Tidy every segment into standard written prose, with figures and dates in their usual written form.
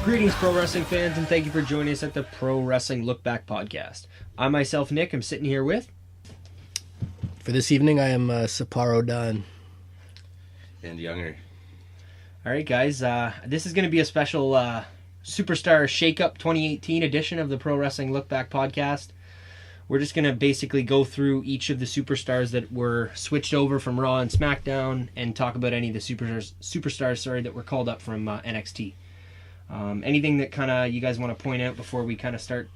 Greetings, pro wrestling fans, and thank you for joining us at the Pro Wrestling LookBack podcast. I myself, Nick, am sitting here with... For this evening, I am Sapporo Don. And Younger. All right, guys, this is going to be a special Superstar Shake-Up 2018 edition of the Pro Wrestling LookBack podcast. We're just going to basically go through each of the superstars that were switched over from Raw and SmackDown and talk about any of the superstars that were called up from NXT. Anything that kind of you guys want to point out before we kind of start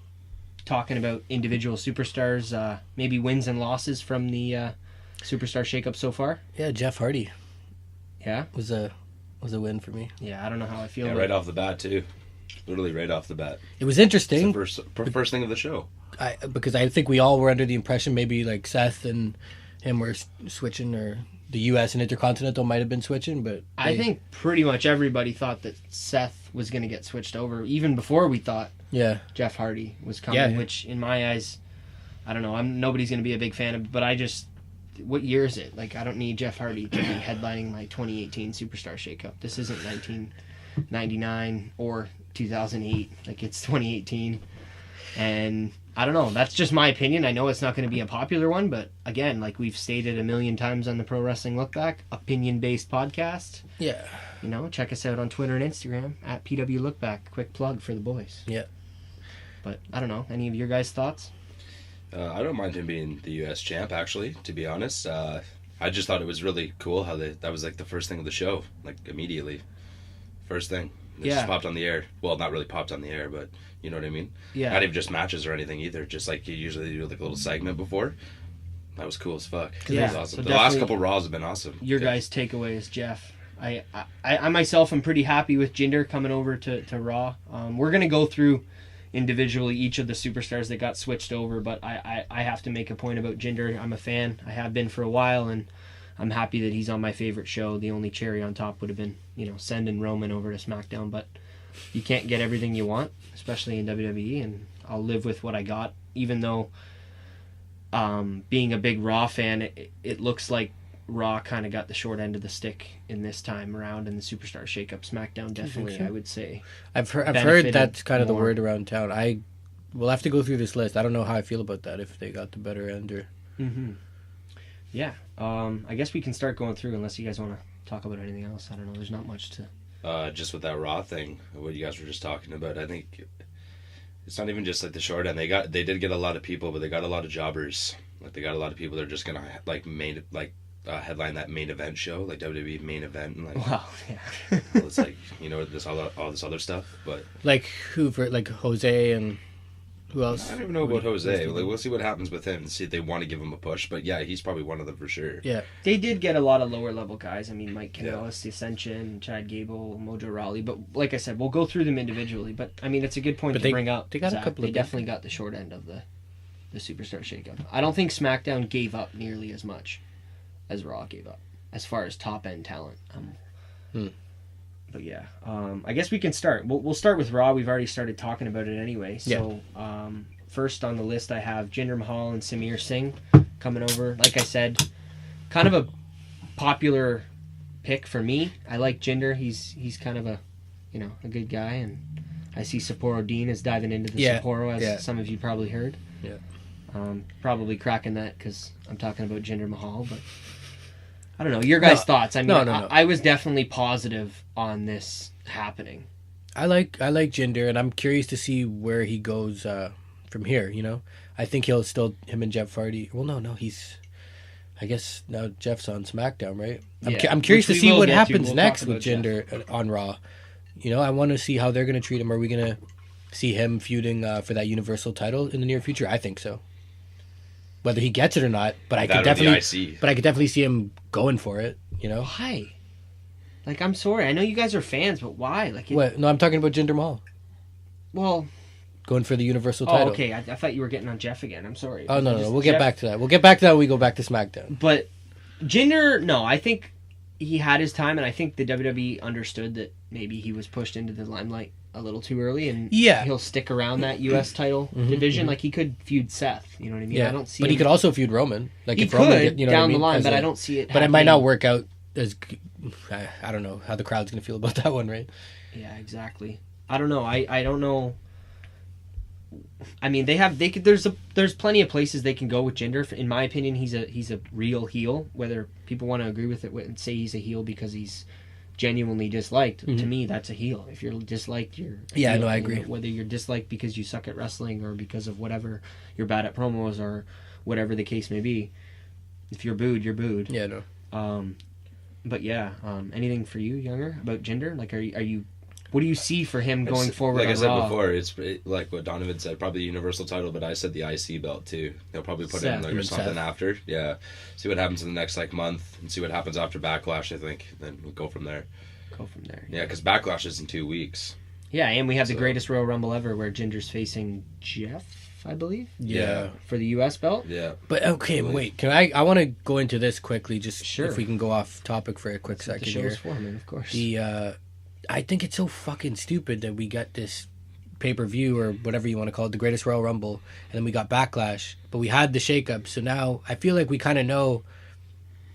talking about individual superstars, maybe wins and losses from the Superstar Shake-Up so far? Yeah, Jeff Hardy. Yeah? Was a win for me. Yeah, I don't know how I feel. Yeah, right off the bat, too. Literally right off the bat. It was interesting. It's the first thing of the show. Because I think we all were under the impression maybe like Seth and him were switching, or the U.S. and Intercontinental might have been switching, but... I think pretty much everybody thought that Seth was going to get switched over, even before we thought Jeff Hardy was coming, which in my eyes, I don't know, nobody's going to be a big fan of, but I just... What year is it? Like, I don't need Jeff Hardy to be headlining my 2018 Superstar Shake-Up. This isn't 1999 or 2008. Like, it's 2018. And I don't know. That's just my opinion. I know it's not going to be a popular one, but again, like we've stated a million times on the Pro Wrestling Lookback, opinion-based podcast. Yeah. You know, check us out on Twitter and Instagram at PW Lookback. Quick plug for the boys. Yeah. But I don't know. Any of your guys' thoughts? I don't mind him being the U.S. champ, actually, to be honest. I just thought it was really cool how that was like the first thing of the show, like immediately. First thing. It just popped on the air. Well, not really popped on the air, but you know what I mean? Yeah. Not even just matches or anything either. Just like you usually do like a little segment before. That was cool as fuck. Yeah. It was awesome. So the last couple Raws have been awesome. Your guys' takeaway is Jeff. I myself am pretty happy with Jinder coming over to Raw. We're going to go through individually each of the superstars that got switched over, but I have to make a point about Jinder. I'm a fan. I have been for a while, and I'm happy that he's on my favorite show. The only cherry on top would have been, sending Roman over to SmackDown, but you can't get everything you want, especially in WWE, and I'll live with what I got, even though being a big Raw fan, it looks like Raw kind of got the short end of the stick in this time around in the Superstar Shake-Up. SmackDown definitely, I would say. I've heard that's kind of the word around town. We'll have to go through this list. I don't know how I feel about that, if they got the better end or... Mm-hmm. Yeah. I guess we can start going through, unless you guys want to talk about anything else. I don't know. There's not much to... Just with that Raw thing, what you guys were just talking about, I think it's not even just like the short end. They did get a lot of people, but they got a lot of jobbers. Like they got a lot of people that are just gonna headline that main event show, like WWE main event. And, like, wow, yeah. It's like all this other stuff, but like who for like Jose and who else? I don't even know about Jose. Like, we'll see what happens with him and see if they want to give him a push. But yeah, he's probably one of them for sure. Yeah, they did get a lot of lower level guys. I mean, Mike Kanellis, The Ascension, Chad Gable, Mojo Rawley. But like I said, we'll go through them individually. But I mean, it's a good point to bring up. They got Zach. a couple. They definitely got the short end of the Superstar Shake-Up. I don't think SmackDown gave up nearly as much as Raw gave up as far as top end talent. But yeah, I guess we can start. We'll start with Raw. We've already started talking about it anyway. So first on the list, I have Jinder Mahal and Samir Singh coming over. Like I said, kind of a popular pick for me. I like Jinder. He's kind of a good guy, and I see Sapporo Dean is diving into the Sapporo, as some of you probably heard. Yeah. Probably cracking that because I'm talking about Jinder Mahal, but I don't know. Your guys' thoughts? I mean, no. I was definitely positive on this happening. I like Jinder, and I'm curious to see where he goes from here. I think he'll still him and Jeff Hardy. Well, no, he's. I guess now Jeff's on SmackDown, right? I'm curious to see what happens next with Jinder on Raw. I want to see how they're going to treat him. Are we going to see him feuding for that Universal title in the near future? I think so. Whether he gets it or not, but I could definitely see him going for it. Why? Like, I'm sorry. I know you guys are fans, but why? Like, what? No, I'm talking about Jinder Mahal. Well, going for the Universal title. Oh, okay. I thought you were getting on Jeff again. I'm sorry. Oh no. We'll get back to that. We'll get back to that when we go back to SmackDown. But Jinder, no, I think he had his time, and I think the WWE understood that maybe he was pushed into the limelight a little too early, and he'll stick around that U.S. title division. Like, he could feud Seth, you know what I mean? Yeah. I don't see but him... he could also feud Roman. Like, he if could Roman down the line, but I don't see it But it might not work out as... I don't know how the crowd's going to feel about that one, right? Yeah, exactly. I don't know. I don't know. I mean, there's plenty of places they can go with Jinder. In my opinion, he's a real heel. Whether people want to agree with it and say he's a heel because he's genuinely disliked, to me that's a heel. If you're disliked, you're a heel. No, I agree. Whether you're disliked because you suck at wrestling or because of whatever, you're bad at promos or whatever the case may be. If you're booed, you're booed. Yeah, no. But yeah, anything for you, Younger, about Jinder? Like, are you? What do you see for him going forward? Like I said Raw? before, it's like what Donovan said, probably the Universal title, but I said the IC belt too. They'll probably put it in like or something after. Yeah, see what happens in the next like month, and see what happens after Backlash. I think then we'll go from there. Yeah, because Backlash is in 2 weeks. Yeah, and we have the greatest Royal Rumble ever, where Jinder's facing Jeff, I believe. Yeah, for the U.S. belt. Yeah, Oh, but okay, wait. Can I want to go into this quickly? Just sure. If we can go off topic for a quick second here. The show's for him, of course. I think it's so fucking stupid that we got this pay-per-view or whatever you want to call it, the greatest Royal Rumble, and then we got Backlash, but we had the shake-up, so now I feel like we kind of know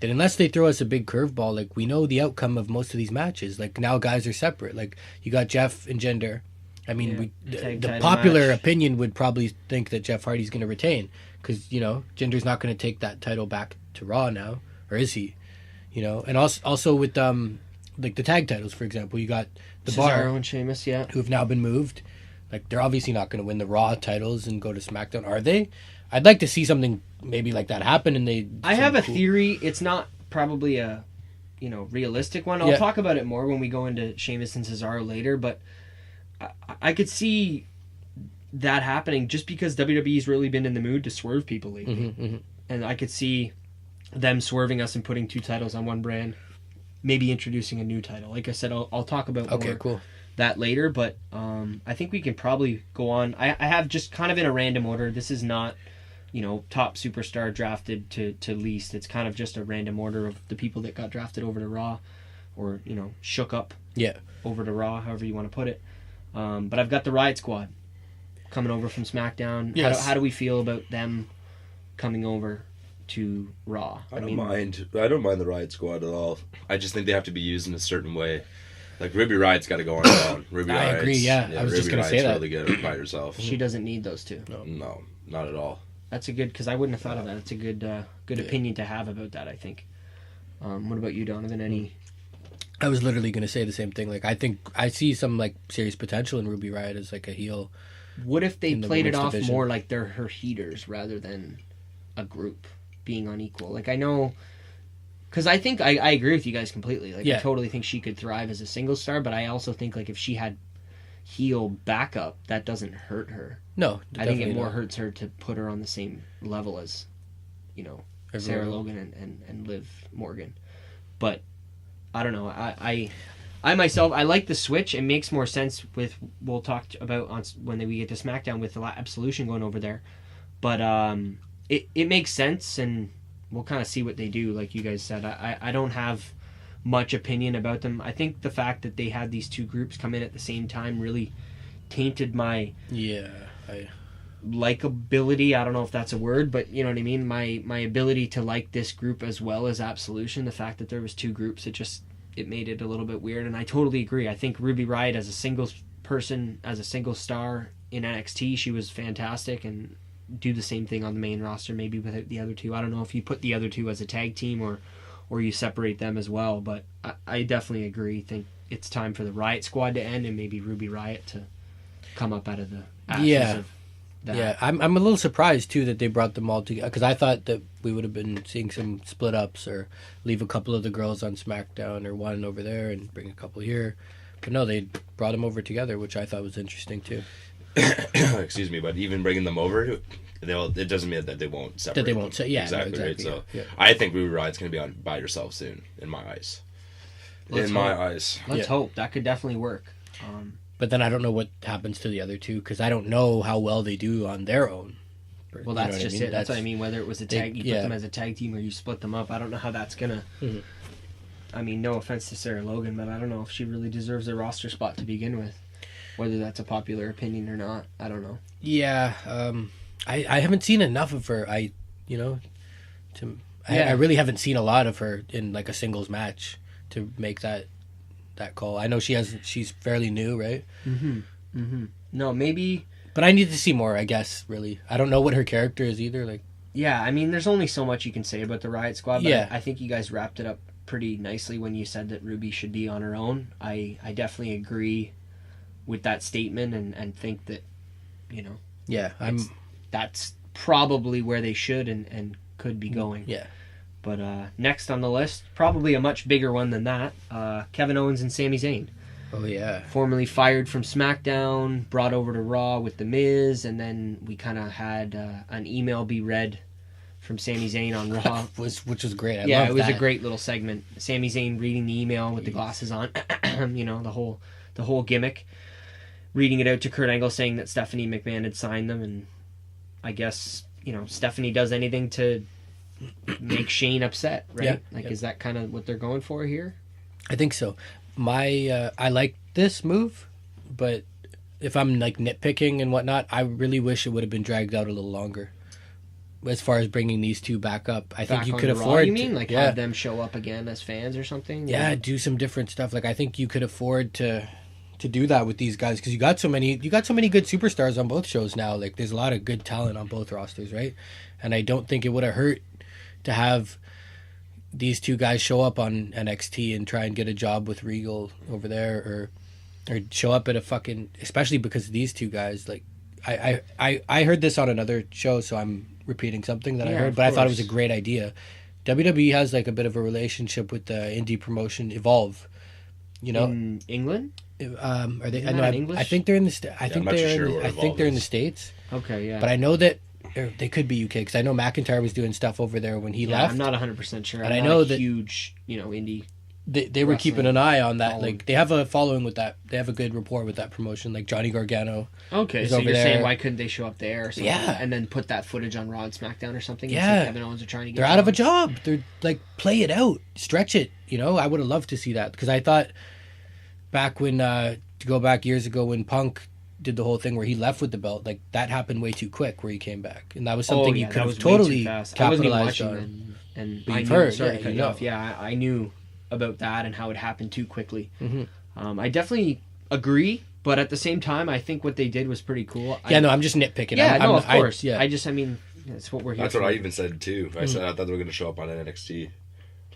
that unless they throw us a big curveball, like, we know the outcome of most of these matches. Like, now guys are separate. Like, you got Jeff and Jinder. I mean, the popular opinion would probably think that Jeff Hardy's going to retain, because, you know, Jinder's not going to take that title back to Raw now, or is he? You know, and also with like the tag titles, for example, you got the Bar and Sheamus, who have now been moved. Like, they're obviously not going to win the Raw titles and go to SmackDown, are they? I'd like to see something maybe like that happen. And I have a theory. It's not probably a, realistic one. I'll talk about it more when we go into Sheamus and Cesaro later. But I could see that happening just because WWE's really been in the mood to swerve people lately, and I could see them swerving us and putting 2 titles on one brand. Maybe introducing a new title. Like I said, I'll talk about that later, but I think we can probably go on. I have just kind of in a random order. This is not, top superstar drafted to least. It's kind of just a random order of the people that got drafted over to Raw or, shook up over to Raw, however you want to put it. But I've got the Riot Squad coming over from SmackDown. Yes. How do we feel about them coming over to Raw? I don't mind the Riot Squad at all. I just think they have to be used in a certain way. Like, Ruby Riot's got to go on her own. I agree, yeah. I was just going to say that. Ruby Riot's really good by herself. She doesn't need those two. No, not at all. That's a good, because I wouldn't have thought of that. It's a good opinion to have about that, I think. What about you, Donovan? Any? I was literally going to say the same thing. Like, I think I see some, like, serious potential in Ruby Riot as, like, a heel. What if they played it off more like they're her heaters rather than a group being unequal? Like, I know, because I think I agree with you guys completely. Like, I totally think she could thrive as a single star, but I also think, like, if she had heel backup, that doesn't hurt her. No, I think it more hurts her to put her on the same level as, Sarah Logan and Liv Morgan. But I don't know. I myself, I like the switch. It makes more sense with, we'll talk about when we get to SmackDown with the Absolution going over there. But it makes sense, and we'll kind of see what they do. Like you guys said, I don't have much opinion about them. I think the fact that they had these 2 groups come in at the same time really tainted my likability. I don't know if that's a word, but you know what I mean. My ability to like this group as well as Absolution. The fact that there was 2 groups, it made it a little bit weird. And I totally agree. I think Ruby Riott as a single person, as a single star in NXT, she was fantastic, and do the same thing on the main roster, maybe without the other 2. I don't know if you put the other 2 as a tag team or you separate them as well, but I definitely agree. Think it's time for the Riot Squad to end and maybe Ruby Riott to come up out of the ashes of that. Yeah, I'm a little surprised too that they brought them all together, because I thought that we would have been seeing some split ups or leave a couple of the girls on SmackDown or one over there and bring a couple here. But no, they brought them over together, which I thought was interesting too. Excuse me, but even bringing them over, it doesn't mean that they won't separate. That they won't say, yeah, exactly. No, Right? So yeah. I think Ruby Riott's going to be on by herself soon, in my eyes. Let's Yeah. hope. That could definitely work. But then I don't know what happens to the other 2, because I don't know how well they do on their own. Well, that's just it. That's what I mean. Whether it was a tag, you put them as a tag team or you split them up. I don't know how that's gonna. Mm-hmm. I mean, no offense to Sarah Logan, but I don't know if she really deserves a roster spot to begin with. Whether that's a popular opinion or not, I don't know. Yeah, I haven't seen enough of her. I really haven't seen a lot of her in like a singles match to make that that call. I know she's fairly new, right? No, maybe. But I need to see more, I guess, really. I don't know what her character is either. Like, Yeah, I mean, there's only so much you can say about the Riot Squad, but Yeah. I think you guys wrapped it up pretty nicely when you said that Ruby should be on her own. I definitely agree with that statement and think that, you know, yeah, that's probably where they should and could be going. Yeah. But next on the list, probably a much bigger one than that, Kevin Owens and Sami Zayn. Oh, yeah. Formerly fired from SmackDown, brought over to Raw with The Miz, and then we kind of had an email be read from Sami Zayn on Raw. Which was great. Yeah, loved it was that. a great little segment. Sami Zayn reading the email with the glasses on, you know, the whole gimmick. Reading it out to Kurt Angle saying that Stephanie McMahon had signed them, and I guess, you know, Stephanie does anything to make Shane upset, right? Yeah, Is that kind of what they're going for here? I think so. I like this move, but if I'm like nitpicking and whatnot, I really wish it would have been dragged out a little longer. As far as bringing these two back up, I think Back you on could the Raw, afford you mean? to, Like have them show up again as fans or something? Yeah, do some different stuff. Like I think you could afford to do that with these guys because you got so many good superstars on both shows now. Like there's a lot of good talent on both rosters, right? And I don't think it would have hurt to have these two guys show up on NXT and try and get a job with Regal over there, or show up at a fucking, especially because these two guys, like I heard this on another show, so I'm repeating something that I heard, but I thought it was a great idea. WWE has like a bit of a relationship with the indie promotion Evolve, you know. In England? Are they? Isn't that I think they're in the. I think I'm not they're. sure in where the, I think Evolve they're in the is. States. Okay, yeah. But I know that they could be UK because I know McIntyre was doing stuff over there when he left. I'm not 100% sure. And I'm I not know a that- huge, you know, indie. They were keeping wrestling an eye on that. following. Like they have a following with that. They have a good rapport with that promotion. Like Johnny Gargano. Okay, He's so over you're there. saying why couldn't they show up there or something? Yeah. And then put that footage on Raw and SmackDown or something? Yeah. And say Kevin Owens are trying to get They're out of a jobs? job. They're like play it out, stretch it. You know, I would have loved to see that because I thought back when to go back years ago when Punk did the whole thing where he left with the belt, like that happened way too quick where he came back, and that was something you that could was have way too totally fast. I wasn't even capitalized watching on. then, and But I you've knew. heard, Sorry yeah, to cut you you know. off. Yeah, I knew about that and how it happened too quickly. Mm-hmm. I definitely agree, but at the same time, I think what they did was pretty cool. Yeah, no, I'm just nitpicking. Yeah, I'm, of course. yeah, I mean, that's what we're here That's for. what I even said too. I said I thought they were going to show up on NXT.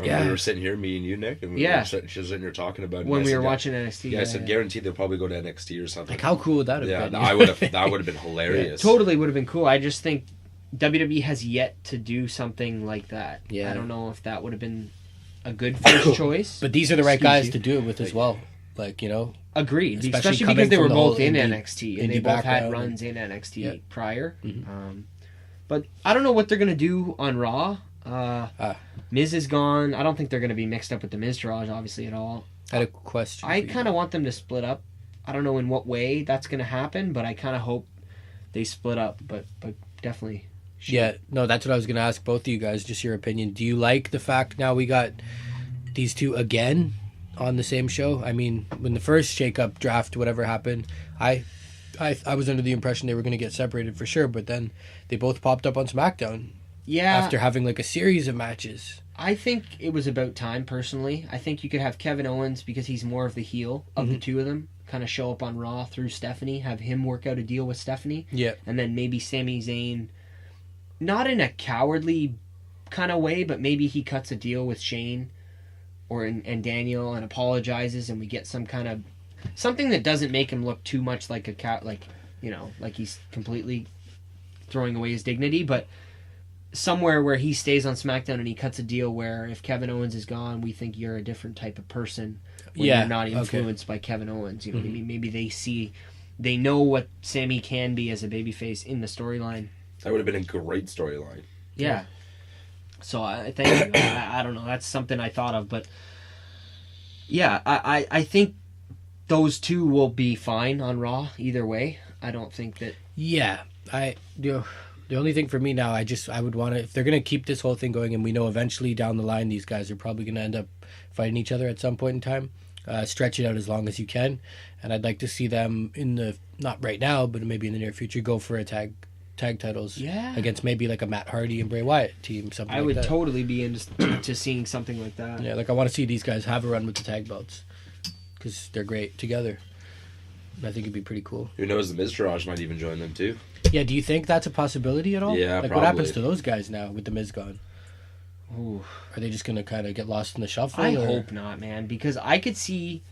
Yeah. We were sitting here, me and you, Nick, and she was sitting here talking about it. when and I we said, were yeah. watching NXT. Yeah, I said guaranteed they'll probably go to NXT or something. like how cool would that have Yeah, been? I would have. That would have been hilarious. Totally would have been cool. I just think WWE has yet to do something like that. Yeah. I don't know if that would have been a good first choice. But these are the right Excuse guys you. to do it with as well. Like, you know, Agreed, Especially especially coming because they from were the whole both in indie- NXT and they indie both had background. runs in NXT Yeah. prior. Mm-hmm. But I don't know what they're gonna do on Raw. Miz is gone. I don't think they're gonna be mixed up with the Miztourage, obviously, at all. I had a question. I for you. kind of want them to split up. I don't know in what way that's gonna happen, but I kind of hope they split up. But definitely. Yeah, no, that's what I was going to ask both of you guys, just your opinion. Do you like the fact now we got these two again on the same show? I mean, when the first shake-up draft, whatever happened, I was under the impression they were going to get separated for sure, but then they both popped up on SmackDown Yeah. after having like a series of matches. I think it was about time, personally. I think you could have Kevin Owens, because he's more of the heel of the two of them, kind of show up on Raw through Stephanie, have him work out a deal with Stephanie, Yeah. and then maybe Sami Zayn, not in a cowardly kind of way, but maybe he cuts a deal with Shane and Daniel and apologizes, and we get some kind of something that doesn't make him look too much like a cat, like he's completely throwing away his dignity, but somewhere where he stays on SmackDown and he cuts a deal where if Kevin Owens is gone, we think you're a different type of person when Yeah, you're not okay. influenced by Kevin Owens. You know what I mean? Maybe they know what Sammy can be as a babyface in the storyline. That would have been a great storyline. Yeah. So I think I don't know. That's something I thought of, but yeah, I think those two will be fine on Raw either way. I don't think that. Yeah, the only thing for me now, I would want to, if they're going to keep this whole thing going, and we know eventually down the line these guys are probably going to end up fighting each other at some point in time, stretch it out as long as you can, and I'd like to see them not right now, but maybe in the near future, go for a tag titles against maybe like a Matt Hardy and Bray Wyatt team, something I like would that. totally be into seeing something like that. Yeah, like I want to see these guys have a run with the tag belts. because they're great together. I think it'd be pretty cool. Who knows? The Miz Taraj might even join them too. Yeah, do you think that's a possibility at all? Yeah, like probably. What happens to those guys now with the Miz gone? Ooh. Are they just gonna kind of get lost in the shuffle? I hope not, man, because I could see.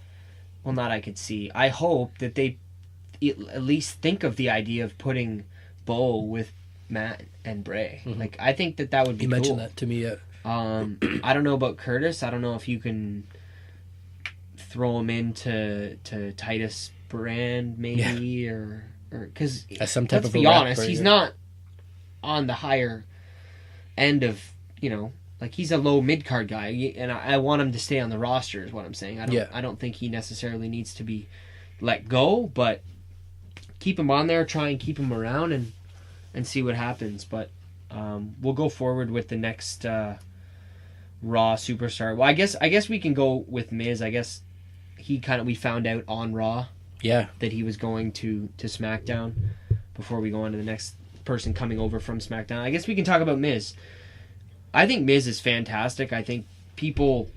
Well, not I could see. I hope that they at least think of the idea of putting Bo with Matt and Bray. Mm-hmm. Like, I think that would be You cool. mentioned that to me. I don't know about Curtis. I don't know if you can throw him into Titus Brand maybe, or because As some type let's of be a rep, honest, or- he's not on the higher end of, like, he's a low mid card guy, and I want him to stay on the roster. Is what I'm saying. I don't think he necessarily needs to be let go, but keep him on there. Try and keep him around and see what happens. But we'll go forward with the next Raw superstar. Well, I guess we can go with Miz. I guess we found out on Raw that he was going to SmackDown before we go on to the next person coming over from SmackDown. I guess we can talk about Miz. I think Miz is fantastic. I think people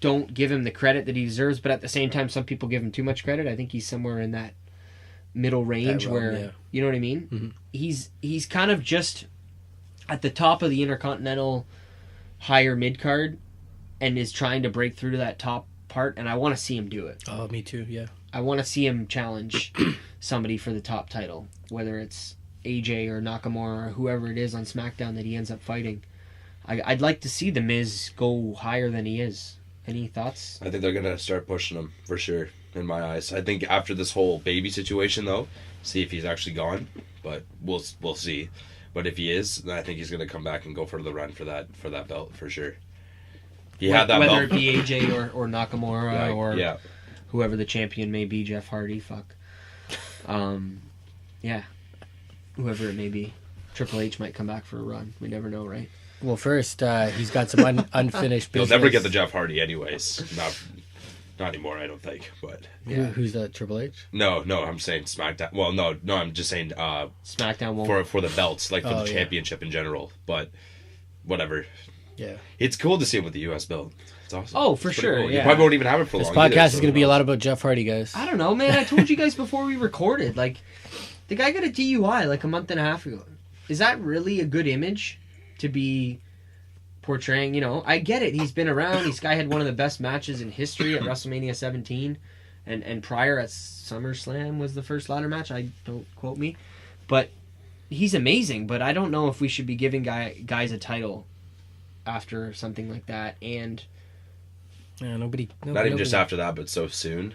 don't give him the credit that he deserves, but at the same time, some people give him too much credit. I think he's somewhere in that middle range where, you know what I mean? Mm-hmm. He's kind of just at the top of the Intercontinental higher mid-card and is trying to break through to that top part, and I want to see him do it. Oh, me too, yeah. I want to see him challenge somebody for the top title, whether it's AJ or Nakamura or whoever it is on SmackDown that he ends up fighting. I'd like to see The Miz go higher than he is. Any thoughts? I think they're going to start pushing him, for sure, in my eyes. I think after this whole baby situation, though, see if he's actually gone, but we'll see. But if he is, then I think he's going to come back and go for the run for that belt, for sure. He had that whether belt. it be AJ or Nakamura or – whoever the champion may be, Jeff Hardy, yeah, whoever it may be. Triple H might come back for a run. We never know, right? Well, first, he's got some unfinished business. You'll never get the Jeff Hardy anyways. Not anymore, I don't think. But Yeah. Who's that, Triple H? No, I'm saying SmackDown. Well, no, I'm just saying SmackDown won't. for the belts, like for Oh, the yeah. championship in general. But whatever. Yeah. It's cool to see him with the U.S. belt. It's awesome. Oh, for It's pretty sure, cool. yeah. You probably won't even have it for This long. podcast either, is so going to be who a lot knows? about Jeff Hardy, guys. I don't know, man. I told you guys before we recorded. Like, the guy got a DUI like a month and a half ago. Is that really a good image to be portraying? I get it. He's been around. This guy had one of the best matches in history at WrestleMania 17. And prior at SummerSlam was the first ladder match. Don't quote me. But he's amazing. But I don't know if we should be giving guys a title after something like that. And Yeah, nobody Not even just after that, but so soon.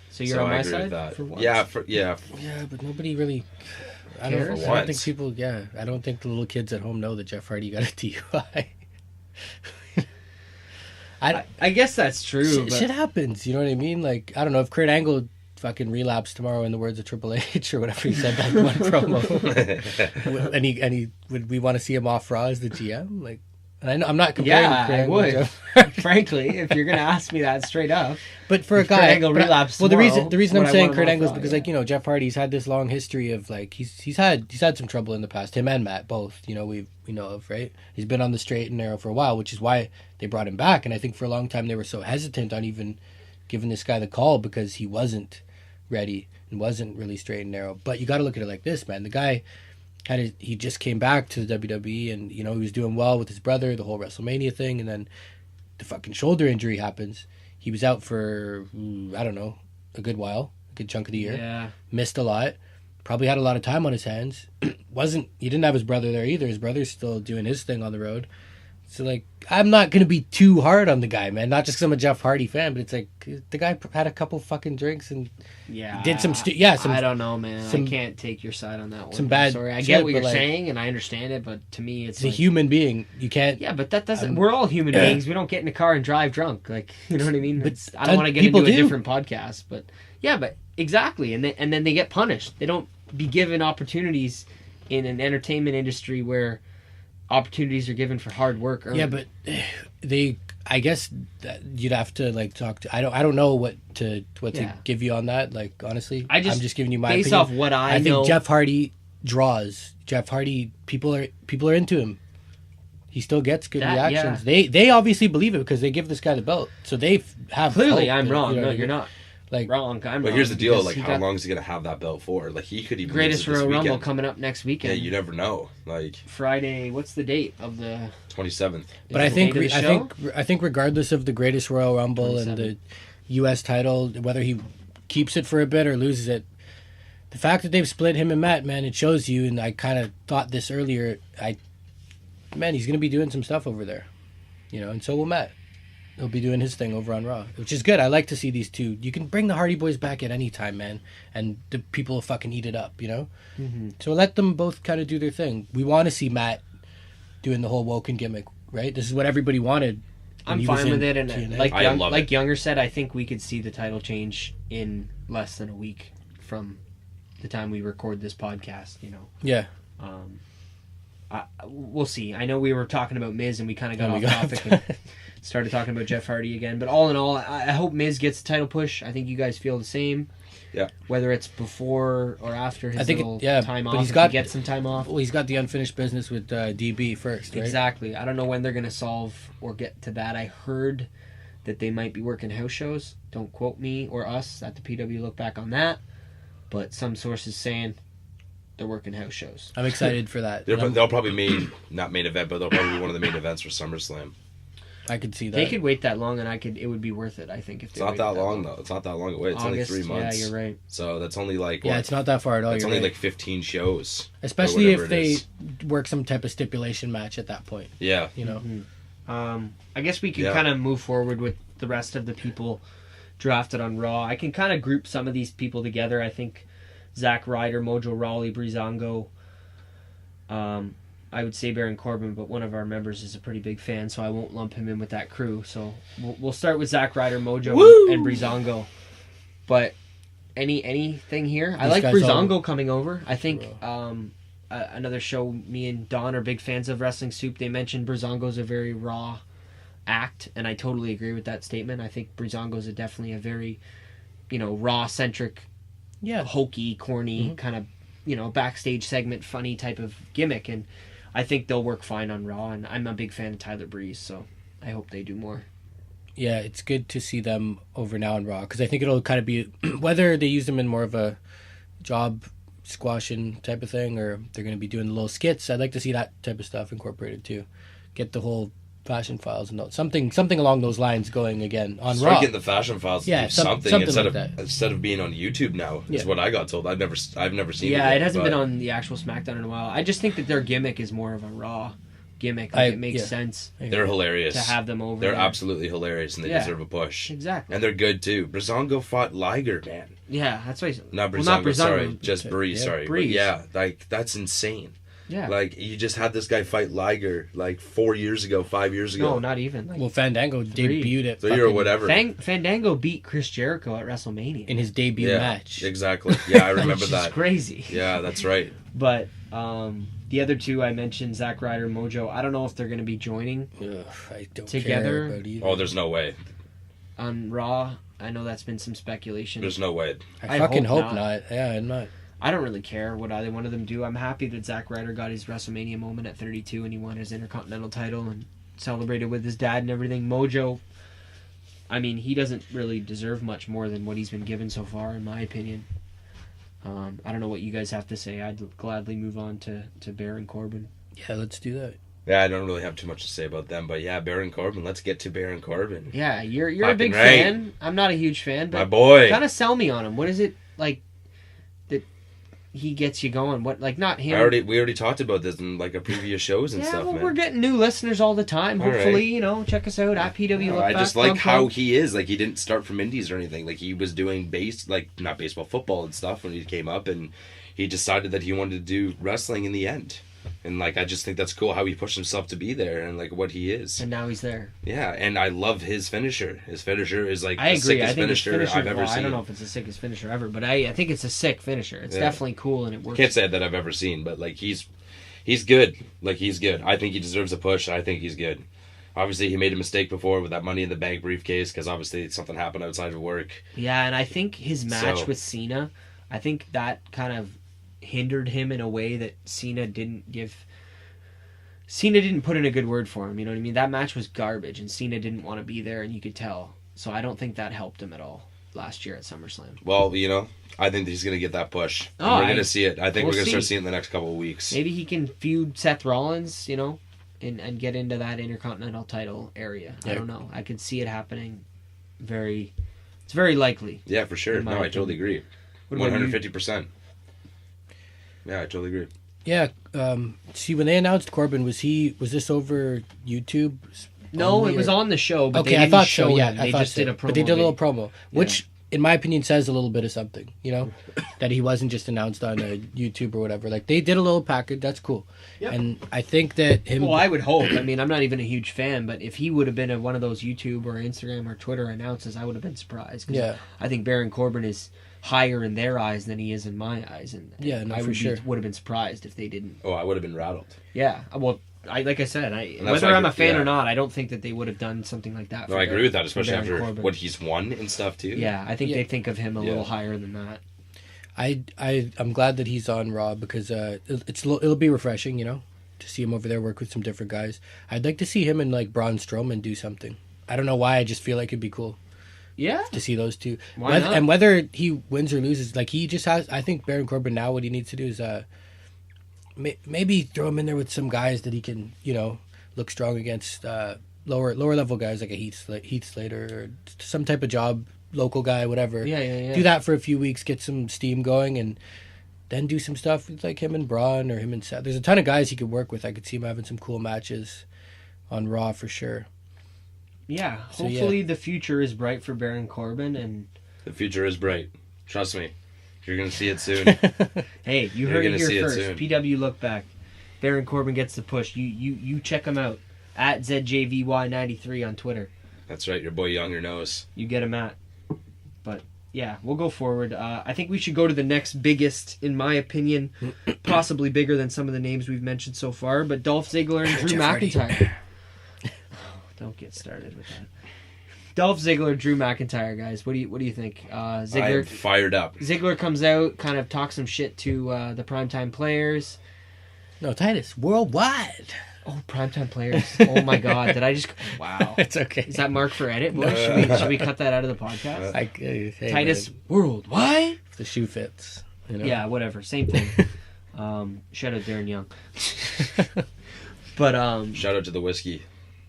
so you're on I my agree side with that. for once? Yeah, Yeah, but nobody really... I Cares? don't For think once. people... Yeah, I don't think the little kids at home know that Jeff Hardy got a DUI. I guess that's true. But Shit happens, you know what I mean? Like, I don't know, if Kurt Angle fucking relapsed tomorrow, in the words of Triple H or whatever he said that one promo, and would we want to see him off Raw as the GM? Like, and I know I'm not comparing yeah, Kurt I Angle to would. Jeff, Frankly, if you're gonna ask me that straight up, but for a If Kurt guy, Angle but relapsed well, tomorrow, the reason would I'm I saying want him Kurt off Angle is Raw? because, Yeah. like, Jeff Hardy's had this long history of, like, he's had some trouble in the past. Him and Matt both, we know of, right? He's been on the straight and narrow for a while, which is why they brought him back. And I think for a long time they were so hesitant on even giving this guy the call because he wasn't ready and wasn't really straight and narrow. But you got to look at it like this, man. The guy he just came back to the WWE, and he was doing well with his brother, the whole WrestleMania thing, and then the fucking shoulder injury happens. He was out for I don't know, a good while, a good chunk of the year. Yeah. Missed a lot. Probably had a lot of time on his hands. He didn't have his brother there either. His brother's still doing his thing on the road. So, like, I'm not going to be too hard on the guy, man. Not just because I'm a Jeff Hardy fan, but it's like, the guy had a couple fucking drinks and did some... I don't know, man. I can't take your side on that one. some bad I'm sorry. I shit, get what you're but, like, saying, and I understand it, but to me, it's he's a like, human being. You can't... yeah, but that doesn't... we're all human beings. We don't get in a car and drive drunk. Like, you know what I mean? But I don't want to get people into a do. different podcast, but... Yeah, but exactly. And then they get punished. They don't be given opportunities in an entertainment industry where opportunities are given for hard work. Yeah, but I guess that you'd have to, like, talk to... I don't know what to give you on that, like, honestly. I'm just giving you my based opinion. off what I think know. Jeff Hardy draws. Jeff Hardy, people are into him. He still gets good That- reactions. They obviously believe it because they give this guy the belt. So they have Clearly, hope I'm that, wrong. you know No, what I you're mean? not. Like, Wrong. I'm But wrong. here's the deal: because like, he how got long is he gonna have that belt for? Like, he could even Greatest use it this Royal Rumble weekend. coming up next weekend. Yeah, you never know. Like Friday. What's the date of the? 27th. But is I the think date of the I show? think regardless of the Greatest Royal Rumble and the 27th. U.S. title, whether he keeps it for a bit or loses it, the fact that they've split him and Matt, man, it shows you. And I kind of thought this earlier. He's going to be doing some stuff over there, you know, and so will Matt. He'll be doing his thing over on Raw, which is good. I like to see these two. You can bring the Hardy Boys back at any time, man, and the people will fucking eat it up, you know? Mm-hmm. So let them both kind of do their thing. We want to see Matt doing the whole Woken gimmick, right? This is what everybody wanted. when I'm he was fine in with it, and TNA. like Younger said, I think we could see the title change in less than a week from the time we record this podcast. You know, Yeah. we'll see. I know we were talking about Miz, and we kind of got And we off got topic and started talking about Jeff Hardy again. But all in all, I hope Miz gets the title push. I think you guys feel the same. Yeah. Whether it's before or after his I think little time but off, he's if got he gets some time off. Well, he's got the unfinished business with DB first, right? Exactly. I don't know when they're going to solve or get to that. I heard that they might be working house shows. Don't quote me or us at the PW Look Back on that. But some sources saying they're working house shows. I'm excited for that. They'll probably not main event, but they'll probably be one of the main events for SummerSlam. I could see that. They could wait that long, and it would be worth it. I think if It's not that long though. It's not that long away. It's August, only 3 months. Yeah, you're right. So that's only like Yeah, what? it's not that far at all. It's You're only right. like 15 shows. Especially or if whatever it they is. work some type of stipulation match at that point. Yeah. You know. Mm-hmm. I guess we can Yeah. kind of move forward with the rest of the people drafted on Raw. I can kind of group some of these people together. I think Zack Ryder, Mojo Rawley, Breezango. I would say Baron Corbin, but one of our members is a pretty big fan, so I won't lump him in with that crew. So we'll start with Zack Ryder, Mojo, and Breezango. But anything here? I like guys Breezango coming over. I think another show me and Don are big fans of Wrestling Soup. They mentioned Breezango's a very raw act, and I totally agree with that statement. I think Breezango's definitely a very, raw-centric, hokey, corny, kind of, backstage segment, funny type of gimmick, and I think they'll work fine on Raw, and I'm a big fan of Tyler Breeze, so I hope they do more. Yeah, it's good to see them over now on Raw, because I think it'll kind of be, whether they use them in more of a job squashing type of thing, or they're going to be doing little skits. I'd like to see that type of stuff incorporated too. Get the whole Fashion Files and something along those lines going again on Start Raw. getting the Fashion Files to Yeah, do something instead like that. of being on YouTube now. Is Yeah. what I got told. I've never seen. Yeah, it, it hasn't but been on the actual SmackDown in a while. I just think that their gimmick is more of a Raw gimmick. Like, it makes sense They're hilarious to have them over. They're there. absolutely hilarious, and they deserve a push. Exactly. And they're good too. Breezango fought Liger, man. Yeah, that's why. Not Breezango, not Breezango. sorry, just Breeze. Yeah, Sorry, Breeze. But yeah, like that's insane. Yeah. Like you just had this guy fight Liger like 4 years ago, 5 years ago. No, not even. Like, Well, Fandango debuted at 3 or whatever. Fandango beat Chris Jericho at WrestleMania. in his debut yeah, match. Exactly. Yeah, I remember which is that. crazy. Yeah, that's right. But the other two I mentioned, Zack Ryder, Mojo, I don't know if they're going to be joining Ugh, I don't Together? care about either. Oh, there's no way. on Raw. I know that's been some speculation. There's no way. I I fucking hope hope not. not. Yeah, I'm not. I don't really care what either one of them do. I'm happy that Zack Ryder got his WrestleMania moment at 32 and he won his Intercontinental title and celebrated with his dad and everything. Mojo, I mean, he doesn't really deserve much more than what he's been given so far, in my opinion. I don't know what you guys have to say. I'd gladly move on to Baron Corbin. Yeah, let's do that. Yeah, I don't really have too much to say about them, but yeah, Baron Corbin. Let's get to Baron Corbin. Yeah, you're a Fucking big right. fan. I'm not a huge fan, My but boy. kind of sell me on him. What is it like that he gets you going? What, like, not him? We already talked about this in like a previous shows and Yeah, stuff, well, man. we're getting new listeners all the time. All Hopefully, check us out at PW Lookback. I just like how he is. Like, he didn't start from indies or anything. Like, he was doing not baseball, football and stuff when he came up, and he decided that he wanted to do wrestling in the end. And, like, I just think that's cool how he pushed himself to be there and, like, what he is. And now he's there. Yeah, and I love his finisher. His finisher is, like, I the agree. I sickest think his finisher finisher, I've ever seen. I don't know if it's the sickest finisher ever, but I think it's a sick finisher. It's definitely cool and it works. Can't say that I've ever seen, but, like, he's good. Like, he's good. I think he deserves a push. I think he's good. Obviously, he made a mistake before with that Money in the Bank briefcase because obviously something happened outside of work. Yeah, and I think his match with Cena, I think that kind of hindered him in a way that Cena didn't give Cena didn't put in a good word for him. You know what I mean? That match was garbage, and Cena didn't want to be there, and you could tell. So I don't think that helped him at all last year at SummerSlam. Well, you know, I think he's going to get that push. And we're going to see it. I think we're going to start seeing it in the next couple of weeks. Maybe he can feud Seth Rollins, you know, and get into that Intercontinental title area. I don't know. I could see it happening. It's very likely. Yeah, for sure. No, I totally agree. 150%. Yeah, I totally agree. Yeah. See, when they announced Corbin, was this over YouTube? No, it was on the show, but okay, they didn't I thought show so. Yeah, him. They just did a promo. But they did a little promo, which, in my opinion, says a little bit of something. You know, that he wasn't just announced on a YouTube or whatever. Like, they did a little package. That's cool. Yep. And I think that him. Well, I would hope. I mean, I'm not even a huge fan, but if he would have been one of those YouTube or Instagram or Twitter announces, I would have been surprised. Yeah. I think Baron Corbin is higher in their eyes than he is in my eyes, and I would have been surprised if they didn't. Oh, I would have been rattled. Yeah. Well. Like I said, whether I'm a fan or not, I don't think that they would have done something like that. No, I agree with that, especially after what he's won and stuff too. Yeah, I think they think of him a little higher than that. I'm glad that he's on Raw because it'll be refreshing, you know, to see him over there work with some different guys. I'd like to see him and like Braun Strowman do something. I don't know why, I just feel like it'd be cool. Yeah, to see those two. Why not? And whether he wins or loses, like he just has. I think Baron Corbin now, what he needs to do is maybe throw him in there with some guys that he can, you know, look strong against lower level guys like a Heath Slater or some type of job, local guy, whatever. Yeah. Do that for a few weeks, get some steam going, and then do some stuff with like him and Braun or him and Seth. There's a ton of guys he could work with. I could see him having some cool matches on Raw for sure. Yeah, hopefully the future is bright for Baron Corbin, and the future is bright. Trust me. You're going to see it soon. Hey, you heard it here first. PW LookBack. Baron Corbin gets the push. You check him out. At ZJVY93 on Twitter. That's right. Your boy Younger knows. You get him at. But, yeah, we'll go forward. I think we should go to the next biggest, in my opinion, possibly bigger than some of the names we've mentioned so far, but Dolph Ziggler and Drew McIntyre. Don't get started with that. Dolph Ziggler, Drew McIntyre, guys. What do you think? Ziggler, I'm fired up. Ziggler comes out, kind of talks some shit to the primetime players. No, Titus, worldwide. Oh, primetime players. Oh my God. Did I just... Wow. It's okay. Is that marked for edit, boys? Should we cut that out of the podcast? Hey, Titus, worldwide? If the shoe fits. You know? Yeah, whatever. Same thing. Shout out Darren Young. But shout out to the whiskey.